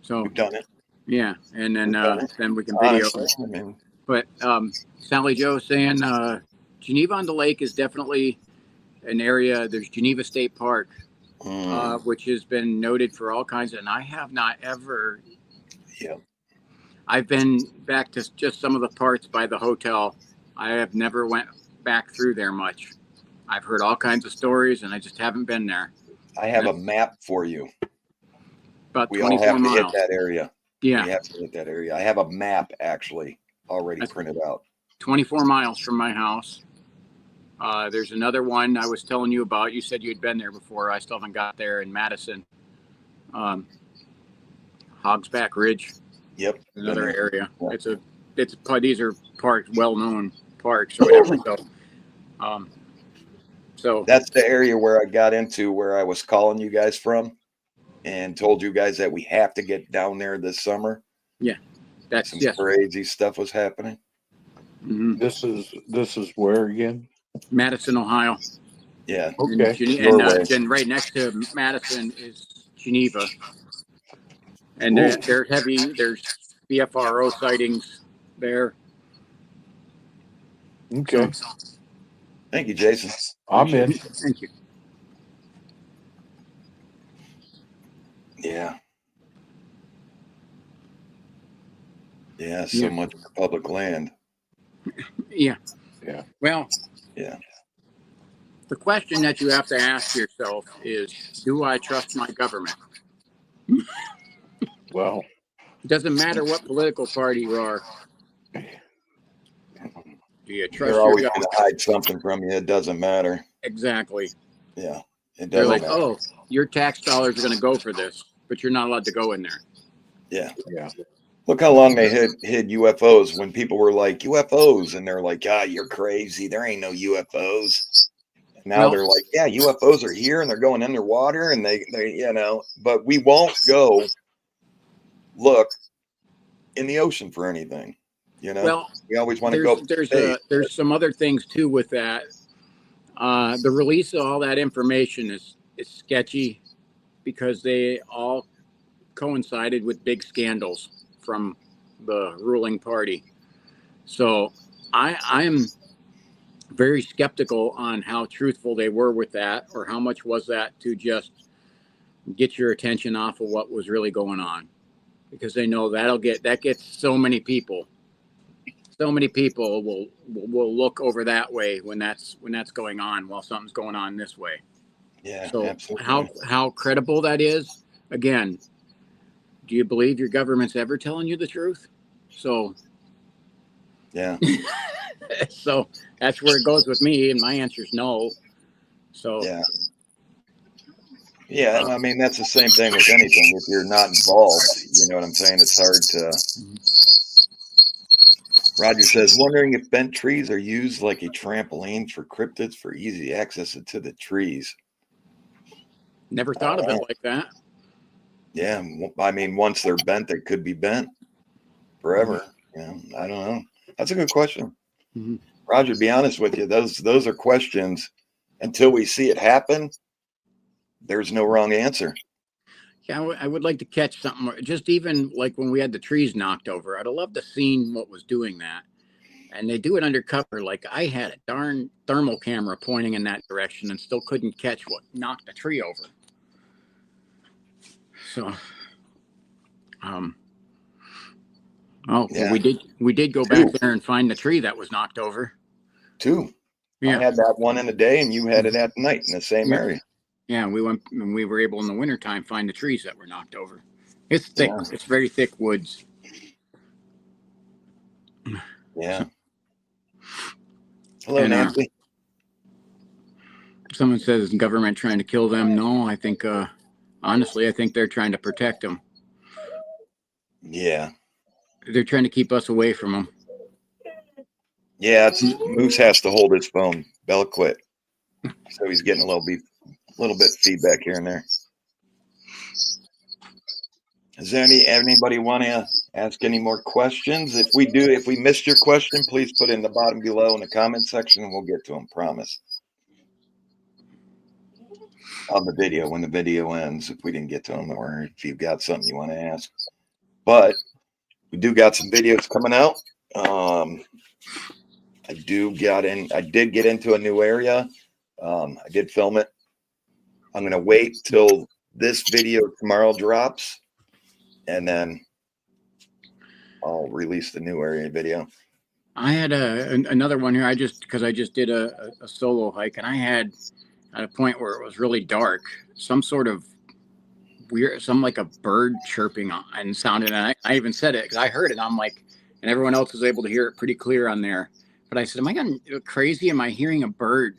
So we've done it. Yeah, and then we can video. Honestly, I mean, but Sally Joe saying Geneva on the Lake is definitely an area. There's Geneva State Park, which has been noted for all kinds of, and I have not ever. Yeah. I've been back to just some of the parts by the hotel. I have never went back through there much. I've heard all kinds of stories, and I just haven't been there. I have a map for you. About we all 24 have to miles. hit that area. Yeah. We have to hit that area. I have a map actually already printed out. 24 miles from my house. There's another one I was telling you about. You said you had been there before. I still haven't got there in Madison. Hogsback Ridge. Yep. Another area. Yeah. These are parks, well-known parks or whatever. So that's the area where I got into, where I was calling you guys from and told you guys that we have to get down there this summer. Yeah. That's some crazy stuff was happening. Mm-hmm. This is where again? Madison, Ohio. Yeah. Okay. And right next to Madison is Geneva. And there's BFRO sightings there. Okay. Thank you, Jason. I'm in. Thank you. Yeah. Yeah, so much for public land. Yeah. Yeah. Well, yeah. The question that you have to ask yourself is, do I trust my government? Well, It doesn't matter what political party you are. Do you trust They're your always gut? going to hide something from you. It doesn't matter. Exactly. Yeah, it They're doesn't like, matter. oh, your tax dollars are going to go for this, but you're not allowed to go in there. Yeah. yeah. Look how long they hid UFOs when people were like UFOs, and they're like, "Ah, you're crazy. There ain't no UFOs." And now Well, they're like, "Yeah, UFOs are here, and they're going underwater, and they, but we won't go look in the ocean for anything. well, We always want to go for space. there's some other things too with that. The release of all that information is sketchy because they all coincided with big scandals from the ruling party. So I'm very skeptical on how truthful they were with that, or how much was that to just get your attention off of what was really going on, because they know that gets so many people. So many people will look over that way when that's going on, while something's going on this way. Yeah, So absolutely. how credible that is? Again, do you believe your government's ever telling you the truth? So Yeah. so that's where it goes with me, and my answer is no. So Yeah. Yeah, I mean, that's the same thing with anything. If you're not involved, you know what I'm saying? It's hard to. Roger says, wondering if bent trees are used like a trampoline for cryptids for easy access to the trees. never thought of it like that. Yeah, I mean, once they're bent, they could be bent forever. Yeah, I don't know. That's a good question. Mm-hmm. Roger, to be honest with you, those are questions. Until we see it happen, there's no wrong answer. Yeah, I would like to catch something, just even like when we had the trees knocked over. I'd have loved to seen what was doing that. And they do it undercover. Like I had a darn thermal camera pointing in that direction and still couldn't catch what knocked the tree over. So, Yeah. we did go back there and find the tree that was knocked over. Two. Yeah. I had that one in the day, and you had it at night in the same area. Yeah, we went and we were able in the wintertime find the trees that were knocked over. It's thick. Yeah. It's very thick woods. Yeah. Hello, Nancy. Someone says the government trying to kill them. No, I think honestly, I think they're trying to protect them. Yeah. They're trying to keep us away from them. Yeah, Moose has to hold his phone. Bella quit, so he's getting a little bit feedback here and there. Is there anybody want to ask any more questions? If we missed your question, please put it in the bottom below in the comment section, and we'll get to them. Promise. On the video, when the video ends, if we didn't get to them, or if you've got something you want to ask. But we do got some videos coming out. I did get into a new area. I did film it. I'm going to wait till this video tomorrow drops, and then I'll release the new area video. I had another one here. Because I just did a solo hike, and I had at a point where it was really dark, some sort of weird, like a bird chirping and sounded. And I even said it because I heard it. I'm like, and everyone else was able to hear it pretty clear on there. But I said, am I going crazy? Am I hearing a bird,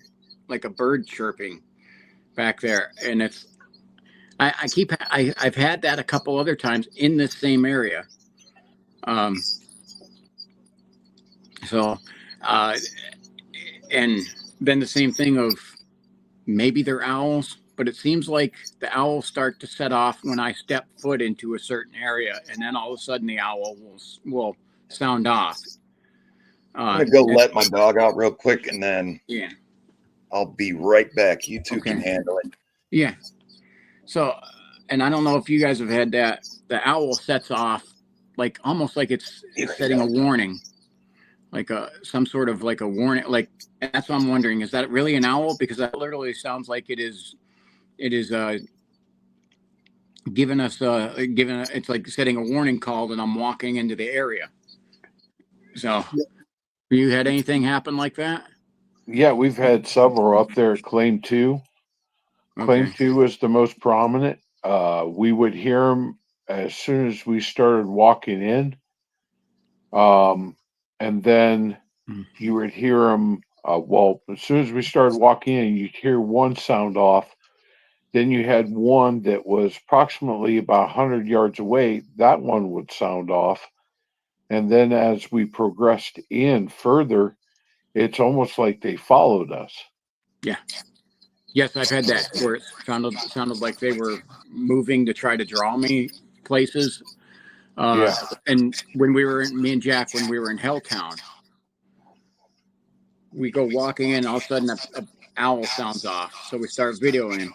like a bird chirping back there? And I've had that a couple other times in this same area. And then the same thing of maybe they're owls, but it seems like the owls start to set off when I step foot into a certain area, and then all of a sudden the owl will sound off. I'm gonna go let my dog out real quick, and then I'll be right back. You two can handle it. Yeah. So, and I don't know if you guys have had that. The owl sets off like almost like it's setting a warning. Like some sort of like a warning, like, and that's what I'm wondering, is that really an owl? Because that literally sounds like it is giving us it's like setting a warning call that I'm walking into the area. So you had anything happen like that? Yeah, we've had several up there at Claim 2. Claim 2 is the most prominent. We would hear them as soon as we started walking in, and then you would hear them. Well, as soon as we started walking in, you'd hear one sound off. Then you had one that was approximately about 100 yards away. That one would sound off. And then as we progressed in further, it's almost like they followed us. Yeah. Yes, I've had that where it sounded like they were moving to try to draw me places. Yeah. And when me and Jack, when we were in Helltown, we go walking in, all of a sudden a owl sounds off. So we start videoing.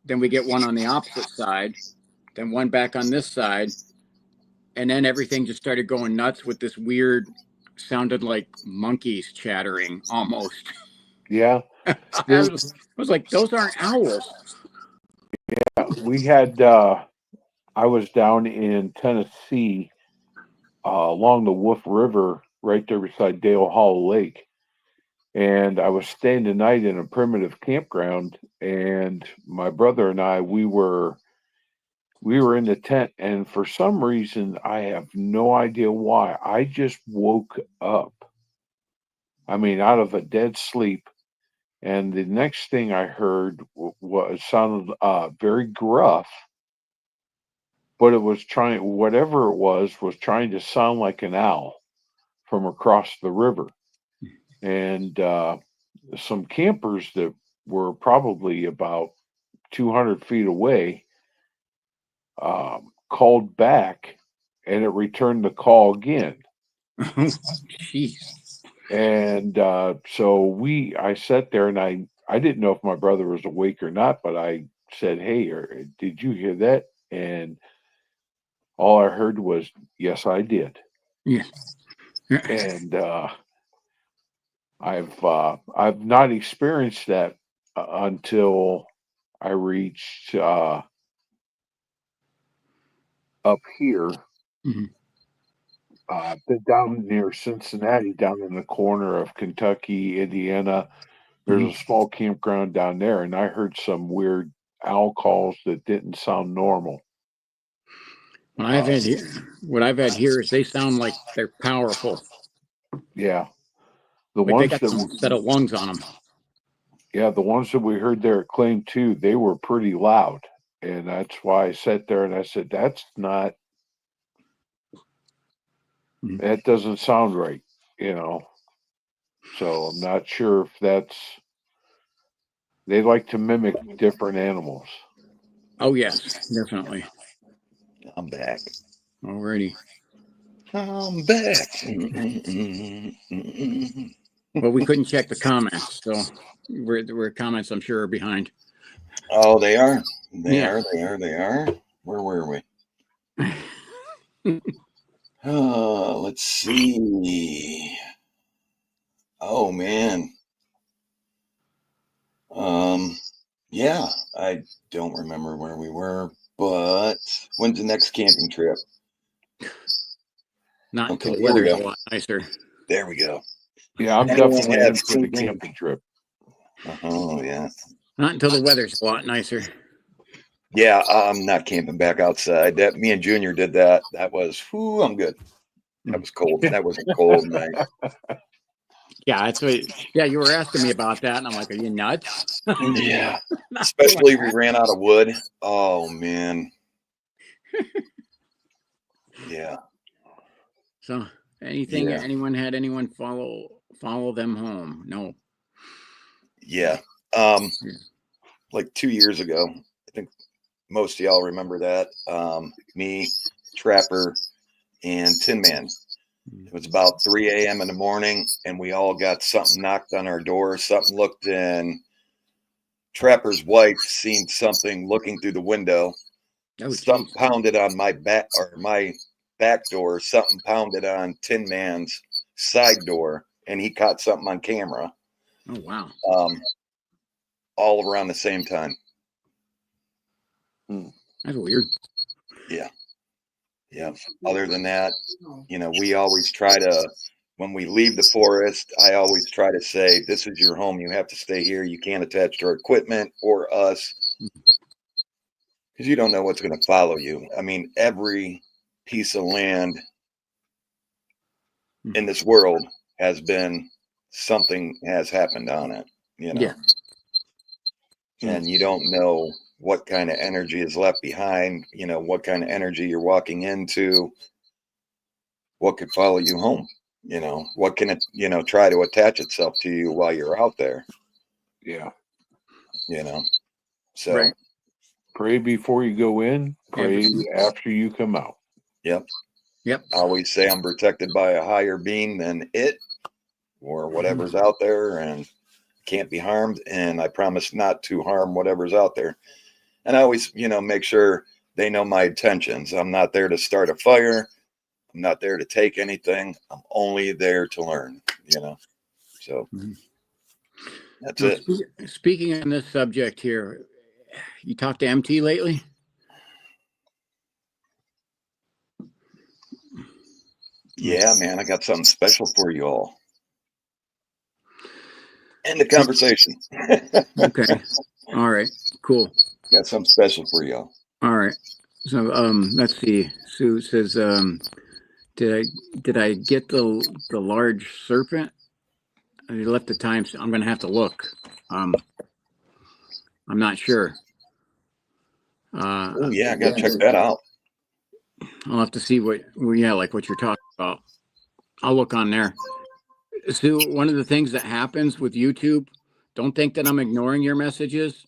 Then we get one on the opposite side, then one back on this side. And then everything just started going nuts with this weird, sounded like monkeys chattering almost. Yeah. I was like, those aren't owls. We had, I was down in Tennessee along the Wolf River right there beside Dale Hall Lake. And I was staying the night in a primitive campground, and my brother and I, we were in the tent, and for some reason, I have no idea why, I just woke up. I mean, out of a dead sleep, and the next thing I heard was sounded very gruff, but it was trying, whatever it was trying to sound like an owl from across the river. And some campers that were probably about 200 feet away called back, and it returned the call again. Jeez. And so I sat there, and I didn't know if my brother was awake or not, but I said, "Hey, did you hear that?" And all I heard was, "Yes, I did." Yeah. And I've not experienced that until I reached up here, Mhm. down near Cincinnati, down in the corner of Kentucky, Indiana. There's Mhm. a small campground down there, and I heard some weird owl calls that didn't sound normal. What I've had here, what I've had here is they sound like they're powerful. Yeah, the Like they ones got that some set of lungs on them. yeah, the ones that we heard there at Claim 2, they were pretty loud, and that's why I sat there and I said, "That's not, Mhm. that doesn't sound right," you know. So I'm not sure if that's, they like to mimic different animals. Oh yes, definitely. I'm back. Already. I'm back. Well, we couldn't check the comments, so we're comments I'm sure are behind. Oh, they are. They Yeah. are. They are. They are. Where were we? Oh, let's see. Oh man. Yeah, I don't remember where we were, but when's the next camping trip? Not Okay, until the here we weather's go. a lot nicer. There we go. Yeah, I'm Anyone definitely have in for the seen? camping trip. Oh yeah. Not until the weather's a lot nicer. Yeah, I'm not camping back outside. That me and Junior did that. That was whoo, I'm good. That was cold. That was a cold night. Yeah, that's what. Yeah, you were asking me about that, and I'm like, "Are you nuts?" Yeah. Not Especially doing we that. ran out of wood. Oh man. Yeah. So, anything? Yeah. Anyone had anyone follow them home? No. Yeah. Yeah. Like 2 years ago. I think most of y'all remember that. Me, Trapper, and Tin Man. It was about 3 a.m. in the morning, and we all got something knocked on our door. Something looked in. Trapper's wife seen something looking through the window. Oh, Something geez. pounded on my back door. Something pounded on Tin Man's side door, and he caught something on camera. Oh, wow. Um, all around the same time. That's weird. Yeah. Yeah. Other than that, we always try to, when we leave the forest, I always try to say, this is your home. You have to stay here. You can't attach to our equipment or us. because you don't know what's going to follow you. I mean, every piece of land in this world has been something has happened on it, Yeah. and you don't know what kind of energy is left behind, what kind of energy you're walking into, what could follow you home, what can it, try to attach itself to you while you're out there, Yeah. So, Right. Pray before you go in, pray after you come out. Yep. Yep. I always say I'm protected by a higher being than it or whatever's out there and can't be harmed. And I promise not to harm whatever's out there. And I always, make sure they know my intentions. I'm not there to start a fire. I'm not there to take anything. I'm only there to learn, So that's Now, it. speaking on this subject here, you talked to MT lately? Yeah, man, I got something special for you all. End the conversation. Okay. All right. Cool. Got something special for y'all. All right. So let's see. Sue says, did I get the large serpent? I left the time. I'm gonna have to look. I'm not sure. Oh yeah, I gotta check that out. I'll have to see what what you're talking about. I'll look on there. Sue, one of the things that happens with YouTube, don't think that I'm ignoring your messages,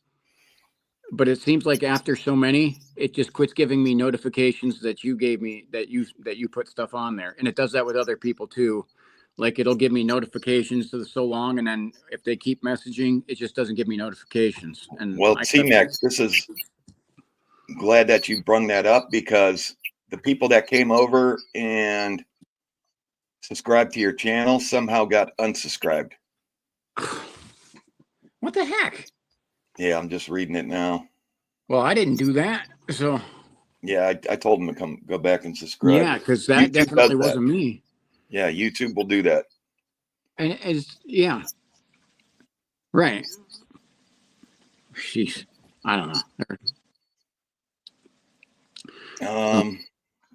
but it seems like after so many, it just quits giving me notifications that you gave me that you put stuff on there. And it does that with other people too. Like it'll give me notifications to so long, and then if they keep messaging, it just doesn't give me notifications. And Well, T-Max, this is glad that you brung that up because the people that came over and subscribed to your channel somehow got unsubscribed. What the heck? Yeah, I'm just reading it now. Well, I didn't do that, so yeah, I told them to go back and subscribe. Yeah, because that definitely wasn't me. Yeah, YouTube will do that. And it's right. Jeez, I don't know.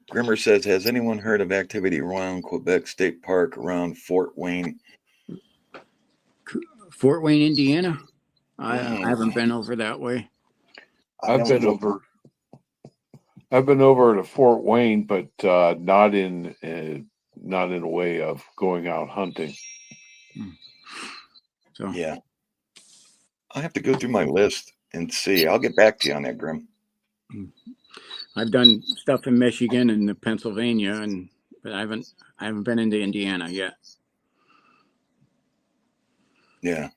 Grimmer says, has anyone heard of activity around Quebec State Park around Fort Wayne? Fort Wayne, Indiana? I haven't been over that way. I've been over to Fort Wayne, but not in a way of going out hunting. So yeah, I have to go through my list and see. I'll get back to you on that, Grim. I've done stuff in Michigan and Pennsylvania, but I haven't been into Indiana yet. Yeah.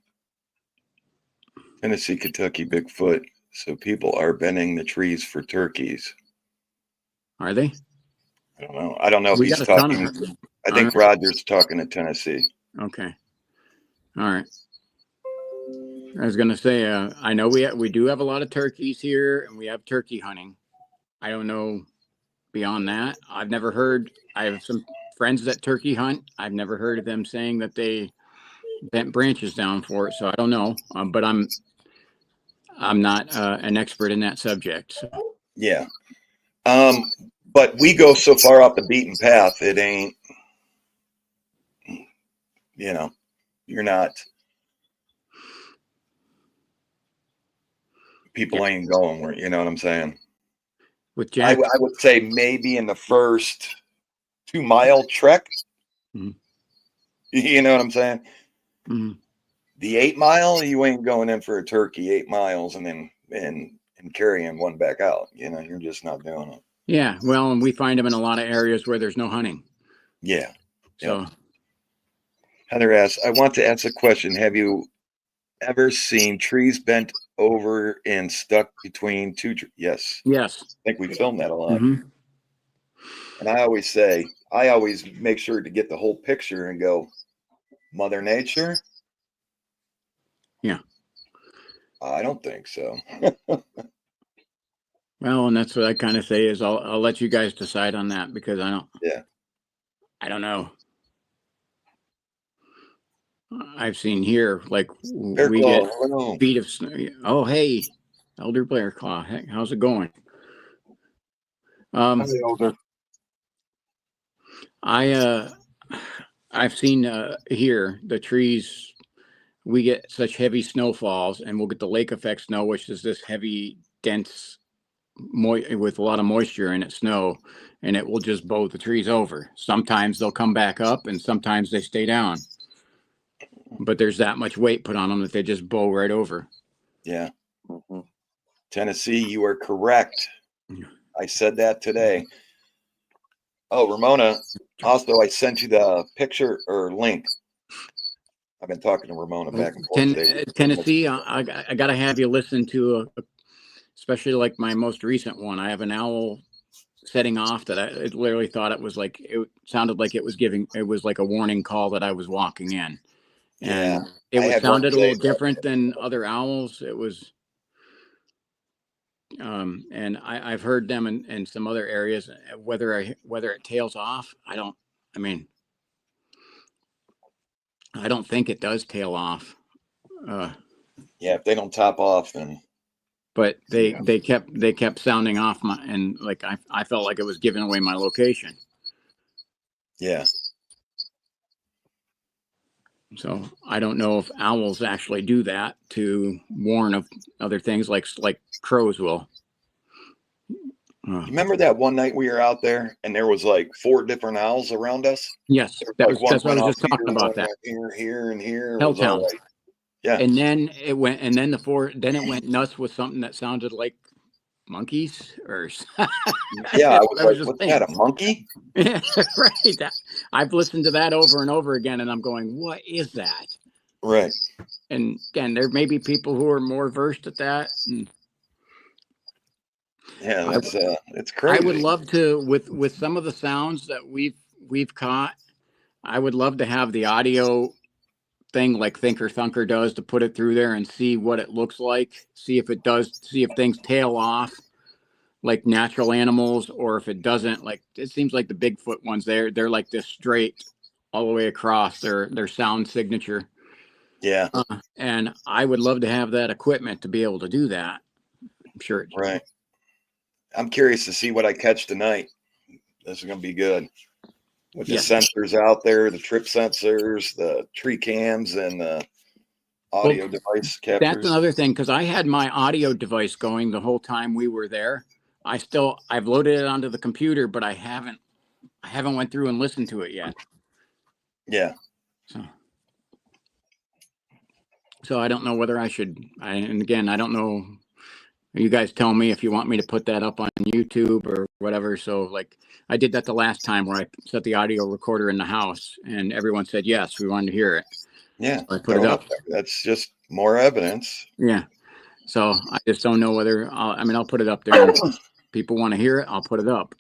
Tennessee, Kentucky, Bigfoot. So people are bending the trees for turkeys. Are they? I don't know if he's talking. I think Roger's talking to Tennessee. Okay. All right. I was gonna say, I know we do have a lot of turkeys here, and we have turkey hunting. I don't know beyond that. I've never heard. I have some friends that turkey hunt. I've never heard of them saying that they bent branches down for it. So I don't know. But I'm not an expert in that subject. So. Yeah. But we go so far off the beaten path, it ain't. You're not. People ain't going where, you know what I'm saying? With Jack, I would say maybe in the first 2-mile trek. Mm-hmm. You know what I'm saying? Mm-hmm. The 8-mile, you ain't going in for a turkey 8 miles and then and carrying one back out. You're just not doing it. Yeah, well, and we find them in a lot of areas where there's no hunting. Yeah. So yep. Heather asks, I want to ask a question. Have you ever seen trees bent over and stuck between two trees? Yes. Yes. I think we filmed that a lot. Mm-hmm. And I always make sure to get the whole picture and go, Mother Nature? Yeah. I don't think so. Well, and that's what I kind of say is I'll let you guys decide on that because I don't. Yeah. I don't know. I've seen here like we get feet of snow. Oh, hey, Elder Blair Claw. Heck, how's it going? Hi, Elder. I've seen here the trees. We get such heavy snowfalls, and we'll get the lake effect snow, which is this heavy, dense, with a lot of moisture in it, snow, and it will just bow the trees over. Sometimes they'll come back up, and sometimes they stay down. But there's that much weight put on them that they just bow right over. Yeah. Mm-hmm. Tennessee, you are correct. I said that today. Oh, Ramona, also, I sent you the picture or link. I've been talking to Ramona back and forth today. Tennessee, I got to have you listen to, especially like my most recent one. I have an owl setting off that I literally thought it sounded like it was like a warning call that I was walking in. And it sounded a little different than other owls. It was, and I've heard them in some other areas. Whether it tails off, I don't think it does tail off. Yeah, if they don't top off, then. But they kept sounding off and like I felt like it was giving away my location. Yeah. So I don't know if owls actually do that to warn of other things like crows will. You remember that one night we were out there and there was like 4 different owls around us? Yes, that's what I was just talking about. That here and here. Helltown. Like, yeah. And then it went nuts with something that sounded like monkeys or. Yeah, I was like, what's that, a monkey? Yeah, right. I've listened to that over and over again, and I'm going, what is that? Right. And again, there may be people who are more versed at that. Yeah, it's crazy. I would love to, with some of the sounds that we've caught, I would love to have the audio thing like Thinker Thunker does, to put it through there and see what it looks like. See if things tail off like natural animals, or if it doesn't. Like it seems like the Bigfoot ones, they're like this straight all the way across their sound signature. Yeah. And I would love to have that equipment to be able to do that. I'm sure. Right. I'm curious to see what I catch tonight. This is going to be good. With the sensors out there, the trip sensors, the tree cams, and the audio device captures. That's another thing, because I had my audio device going the whole time we were there. I've loaded it onto the computer, but I haven't went through and listened to it yet. Yeah. So I don't know whether I should. And again, I don't know. You guys tell me if you want me to put that up on YouTube or whatever. So like I did that the last time where I set the audio recorder in the house and everyone said, yes, we wanted to hear it. Yeah. So I put it up. That's just more evidence. Yeah. So I just don't know whether I'll put it up there. And if people want to hear it, I'll put it up.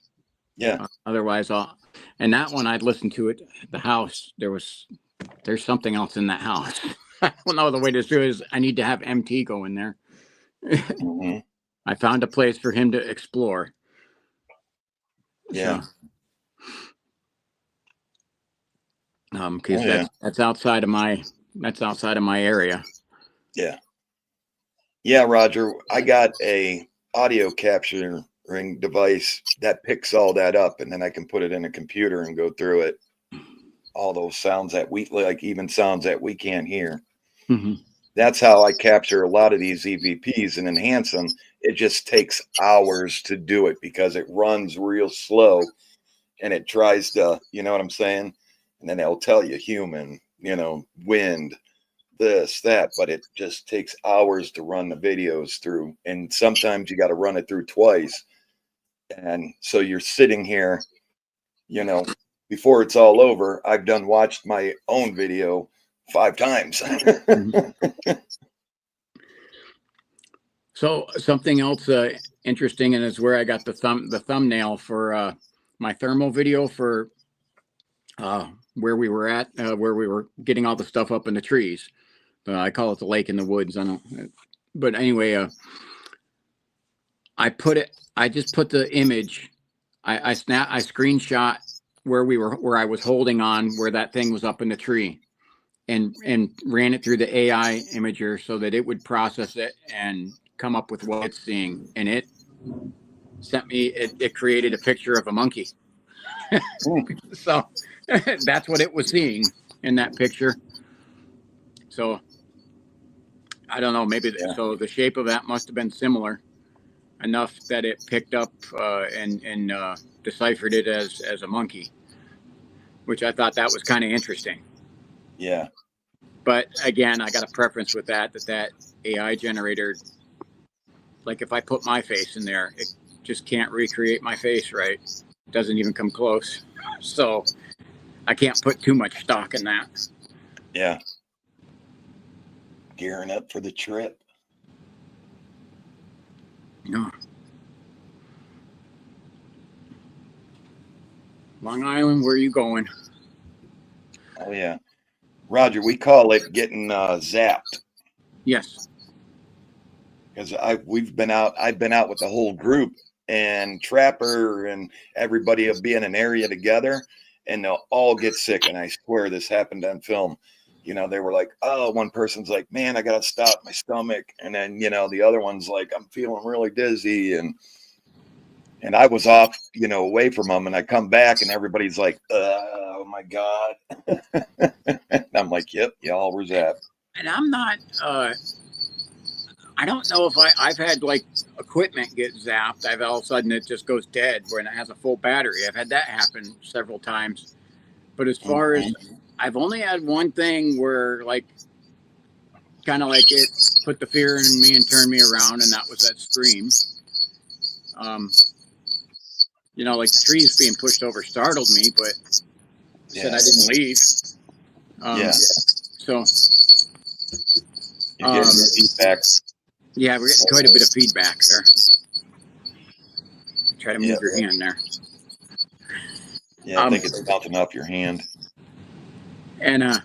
Yeah. Otherwise and that one I'd listen to it at the house. There's something else in that house. I don't know the way to do it is I need to have MT go in there. Mm-hmm. I found a place for him to explore. Yeah. So, because that's outside of my area. Yeah. Yeah, Roger. I got a audio capturing device that picks all that up, and then I can put it in a computer and go through it. All those sounds that even sounds that we can't hear. Mm-hmm. That's how I capture a lot of these EVPs and enhance them. It just takes hours to do it because it runs real slow and it tries to, you know what I'm saying? And then they'll tell you human, wind, this, that, but it just takes hours to run the videos through. And sometimes you got to run it through twice. And so you're sitting here, before it's all over, I've watched my own video 5 times. So something else interesting, and it's where I got the thumbnail for my thermal video for where we were at, where we were getting all the stuff up in the trees. I call it the lake in the woods. I don't, but anyway, I just put the image. I screenshot where I was holding on, where that thing was up in the tree, and ran it through the AI imager so that it would process it and come up with what it's seeing. And it sent me, it created a picture of a monkey. Mm. So that's what it was seeing in that picture. So I don't know, maybe Yeah. so the shape of that must have been similar enough that it picked up and deciphered it as a monkey, which I thought that was kind of interesting. Yeah. But again, I got a preference with that AI generator, like if I put my face in there, it just can't recreate my face right. It doesn't even come close. So I can't put too much stock in that. Yeah. Gearing up for the trip. No. Long Island, where are you going? Oh yeah. Roger, we call it getting zapped. Yes. Because I've been out with the whole group, and Trapper and everybody will be in an area together and they'll all get sick. And I swear this happened on film. They were like, oh, one person's like, man, I gotta stop my stomach. And then, the other one's like, I'm feeling really dizzy. And I was off, away from them, and I come back and everybody's like, oh my God. And I'm like, yep, y'all were zapped. And I'm not I don't know if I've had like equipment get zapped. I've all of a sudden it just goes dead when it has a full battery. I've had that happen several times. But as far as I've only had one thing where like kind of like it put the fear in me and turned me around, and that was that scream. Like the trees being pushed over startled me, but said I didn't leave. So you're getting feedback. Yeah, we're getting quite a bit of feedback there. Try to move your hand there. Yeah, I think it's bouncing off your hand. And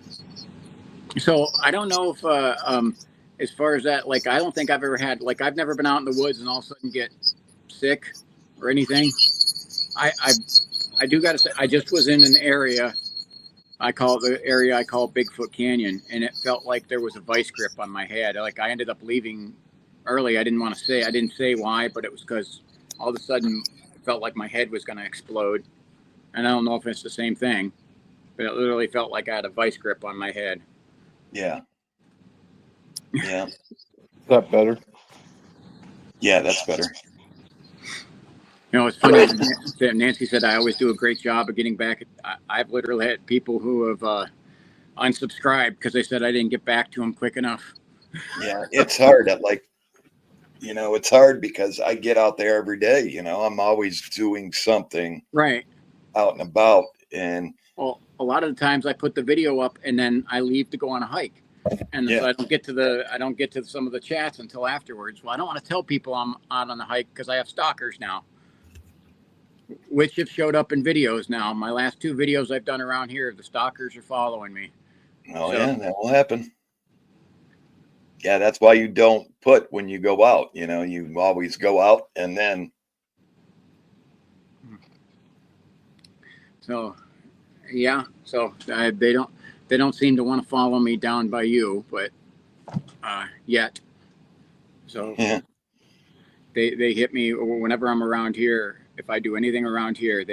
so I don't know if as far as that, like I don't think I've ever had, like I've never been out in the woods and all of a sudden get sick or anything. I do got to say, I just was in an area, I call Bigfoot Canyon, and it felt like there was a vice grip on my head. Like I ended up leaving early. I didn't say why, but it was because all of a sudden it felt like my head was going to explode. And I don't know if it's the same thing, but it literally felt like I had a vice grip on my head. Yeah. Yeah. Is that better? Yeah, that's better. It's funny. Nancy said I always do a great job of getting back. I've literally had people who have unsubscribed because they said I didn't get back to them quick enough. Yeah, it's hard. It's hard because I get out there every day. I'm always doing something right out and about. And well, a lot of the times I put the video up and then I leave to go on a hike, and so I don't get to some of the chats until afterwards. Well, I don't want to tell people I'm out on the hike because I have stalkers now, which have showed up in videos now. My last 2 videos I've done around here, the stalkers are following me. Yeah, that will happen. Yeah, that's why you don't put when you go out. You always go out and then. So, yeah. So they don't seem to want to follow me down by you, but yet. So yeah. They hit me whenever I'm around here. If I do anything around here,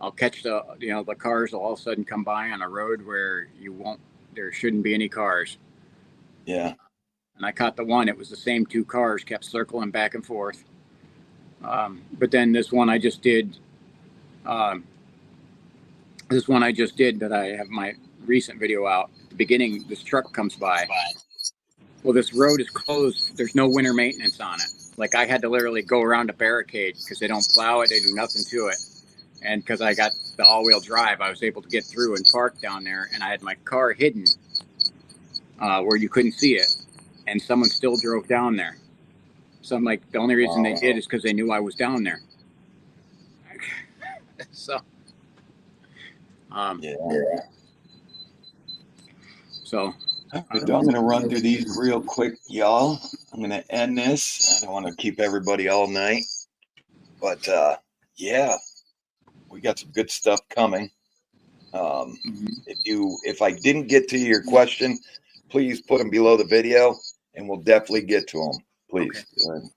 I'll catch the cars will all of a sudden come by on a road where there shouldn't be any cars. Yeah. And I caught the one. It was the same 2 cars kept circling back and forth. But then this one I just did. That I have my recent video out. At the beginning, this truck comes by. Well, this road is closed. There's no winter maintenance on it. Like I had to literally go around a barricade because they don't plow it. They do nothing to it. And because I got the all-wheel drive, I was able to get through and park down there. And I had my car hidden where you couldn't see it. And someone still drove down there. So I'm like, the only reason they did is because they knew I was down there. So, So, I'm going to run through these real quick, y'all. I'm going to end this. I don't want to keep everybody all night. But, yeah, we got some good stuff coming. If I didn't get to your question, please put them below the video, and we'll definitely get to them. Please. Okay.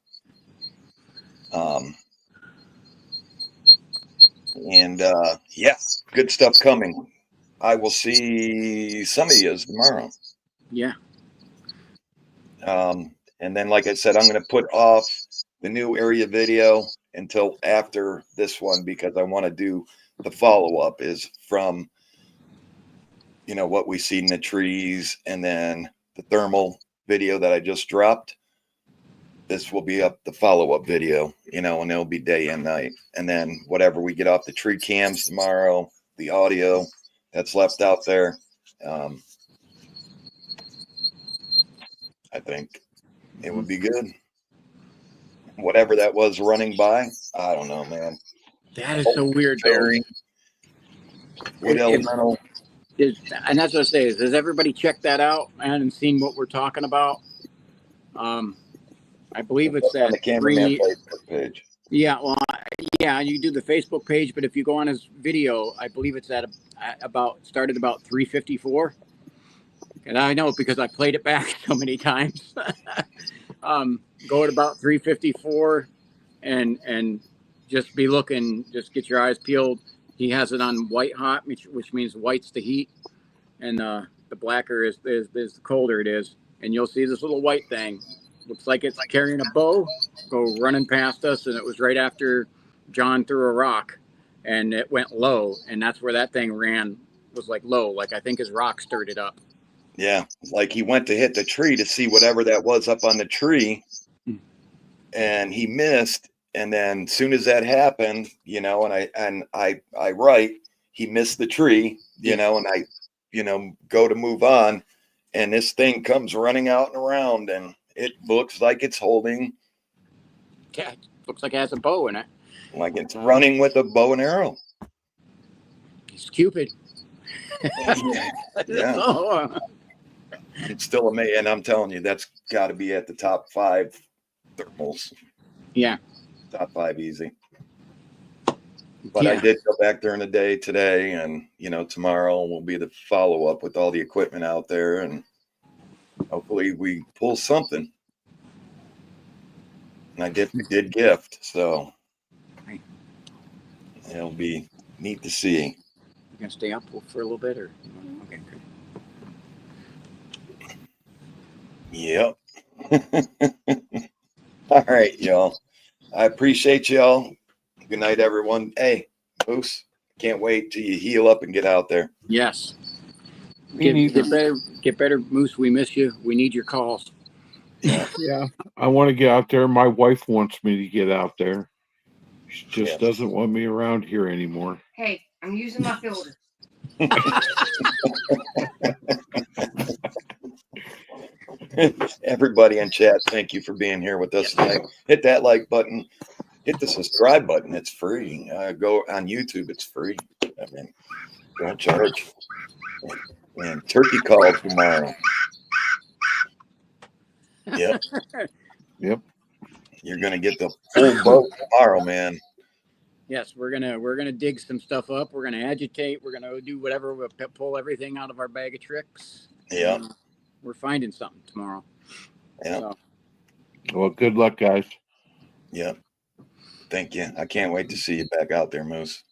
Um, and yeah, good stuff coming. I will see some of you tomorrow. Yeah. And then, like I said, I'm going to put off the new area video until after this one because I want to do the follow-up is from, you know, what we see in the trees and then the thermal video that I just dropped. This will be up the follow-up video, you know, and it'll be day and night. And then whatever we get off the tree cams tomorrow, the audio that's left out there, I think it would be good. Whatever that was running by, I don't know, man. That is so weird, though. Fairy, wood elemental. And that's what I say is, has everybody checked that out, man, and seen what we're talking about? I believe it's on that the cameraman Facebook page. Yeah, well, yeah, you do the Facebook page, but if you go on his video, I believe it's at started about 3:54, and I know because I played it back so many times. Go at about 3:54, and just be looking, just get your eyes peeled. He has it on white hot, which means white's the heat, and the blacker is the colder it is, and you'll see this little white thing. Looks like it's carrying a bow, go running past us, and it was right after John threw a rock, and it went low, and that's where that thing ran, was like low, like I think his rock stirred it up. Yeah, like he went to hit the tree to see whatever that was up on the tree, and he missed. And then as soon as that happened, you know, and I write, he missed the tree, you know, and I, you know, go to move on, and this thing comes running out and around, and it looks like it's holding. Yeah, looks like it has a bow in it. Like it's running with a bow and arrow. It's Cupid. Yeah. So, It's still amazing. And I'm telling you, that's got to be at the top 5 thermals. Yeah. Top 5 easy. But yeah. I did go back during the day today, and, you know, tomorrow will be the follow-up with all the equipment out there, and hopefully we pull something. And I did gift, so it'll be neat to see. You gonna stay up for a little bit, or okay? Good. Yep. All right, y'all. I appreciate y'all. Good night, everyone. Hey, Moose, can't wait till you heal up and get out there. Yes. Get better, Moose. We miss you. We need your calls. Yeah. I want to get out there. My wife wants me to get out there. She just doesn't want me around here anymore. Hey, I'm using my filter. Everybody in chat, thank you for being here with us tonight. Hit that like button. Hit the subscribe button. It's free. Go on YouTube. It's free. I mean, don't charge. And turkey call tomorrow. Yep. Yep. You're gonna get the full boat tomorrow, man. Yes, we're gonna dig some stuff up. We're gonna agitate. We're gonna do whatever. We'll pull everything out of our bag of tricks. Yeah. We're finding something tomorrow. Yeah. So. Well, good luck, guys. Yeah. Thank you. I can't wait to see you back out there, Moose.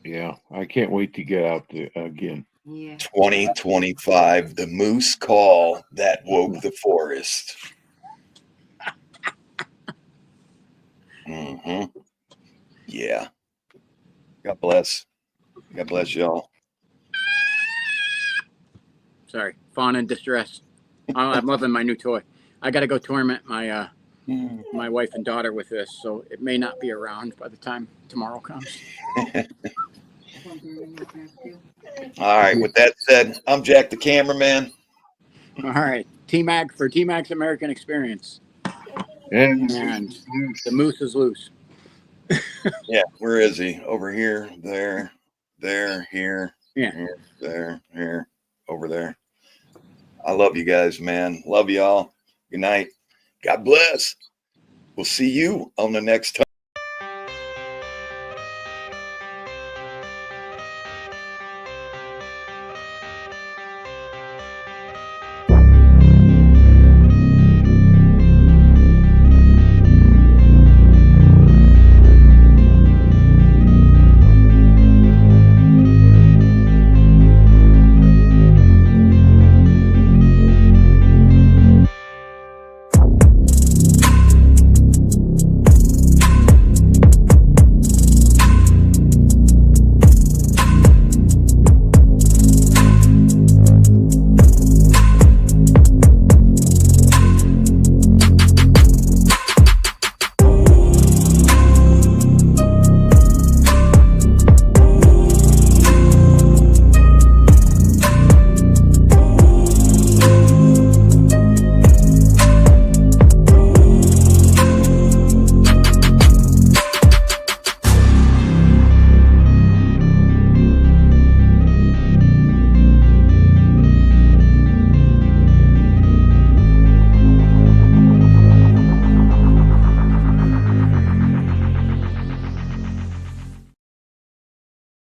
Yeah, I can't wait to get out there again. Yeah. 2025, the moose call that woke the forest. Mm-hmm. Yeah. God bless. God bless y'all. Sorry, fawn in distress. I'm loving my new toy. I got to go torment my my wife and daughter with this, so it may not be around by the time tomorrow comes. All right. With that said, I'm Jack the cameraman. All right, T-Mac for T-Mac's American Experience. And The moose is loose. Yeah, where is he? Over here, there, here, Yeah. here, there, over there. I love you guys, man. Love y'all. Good night. God bless. We'll see you on the next time.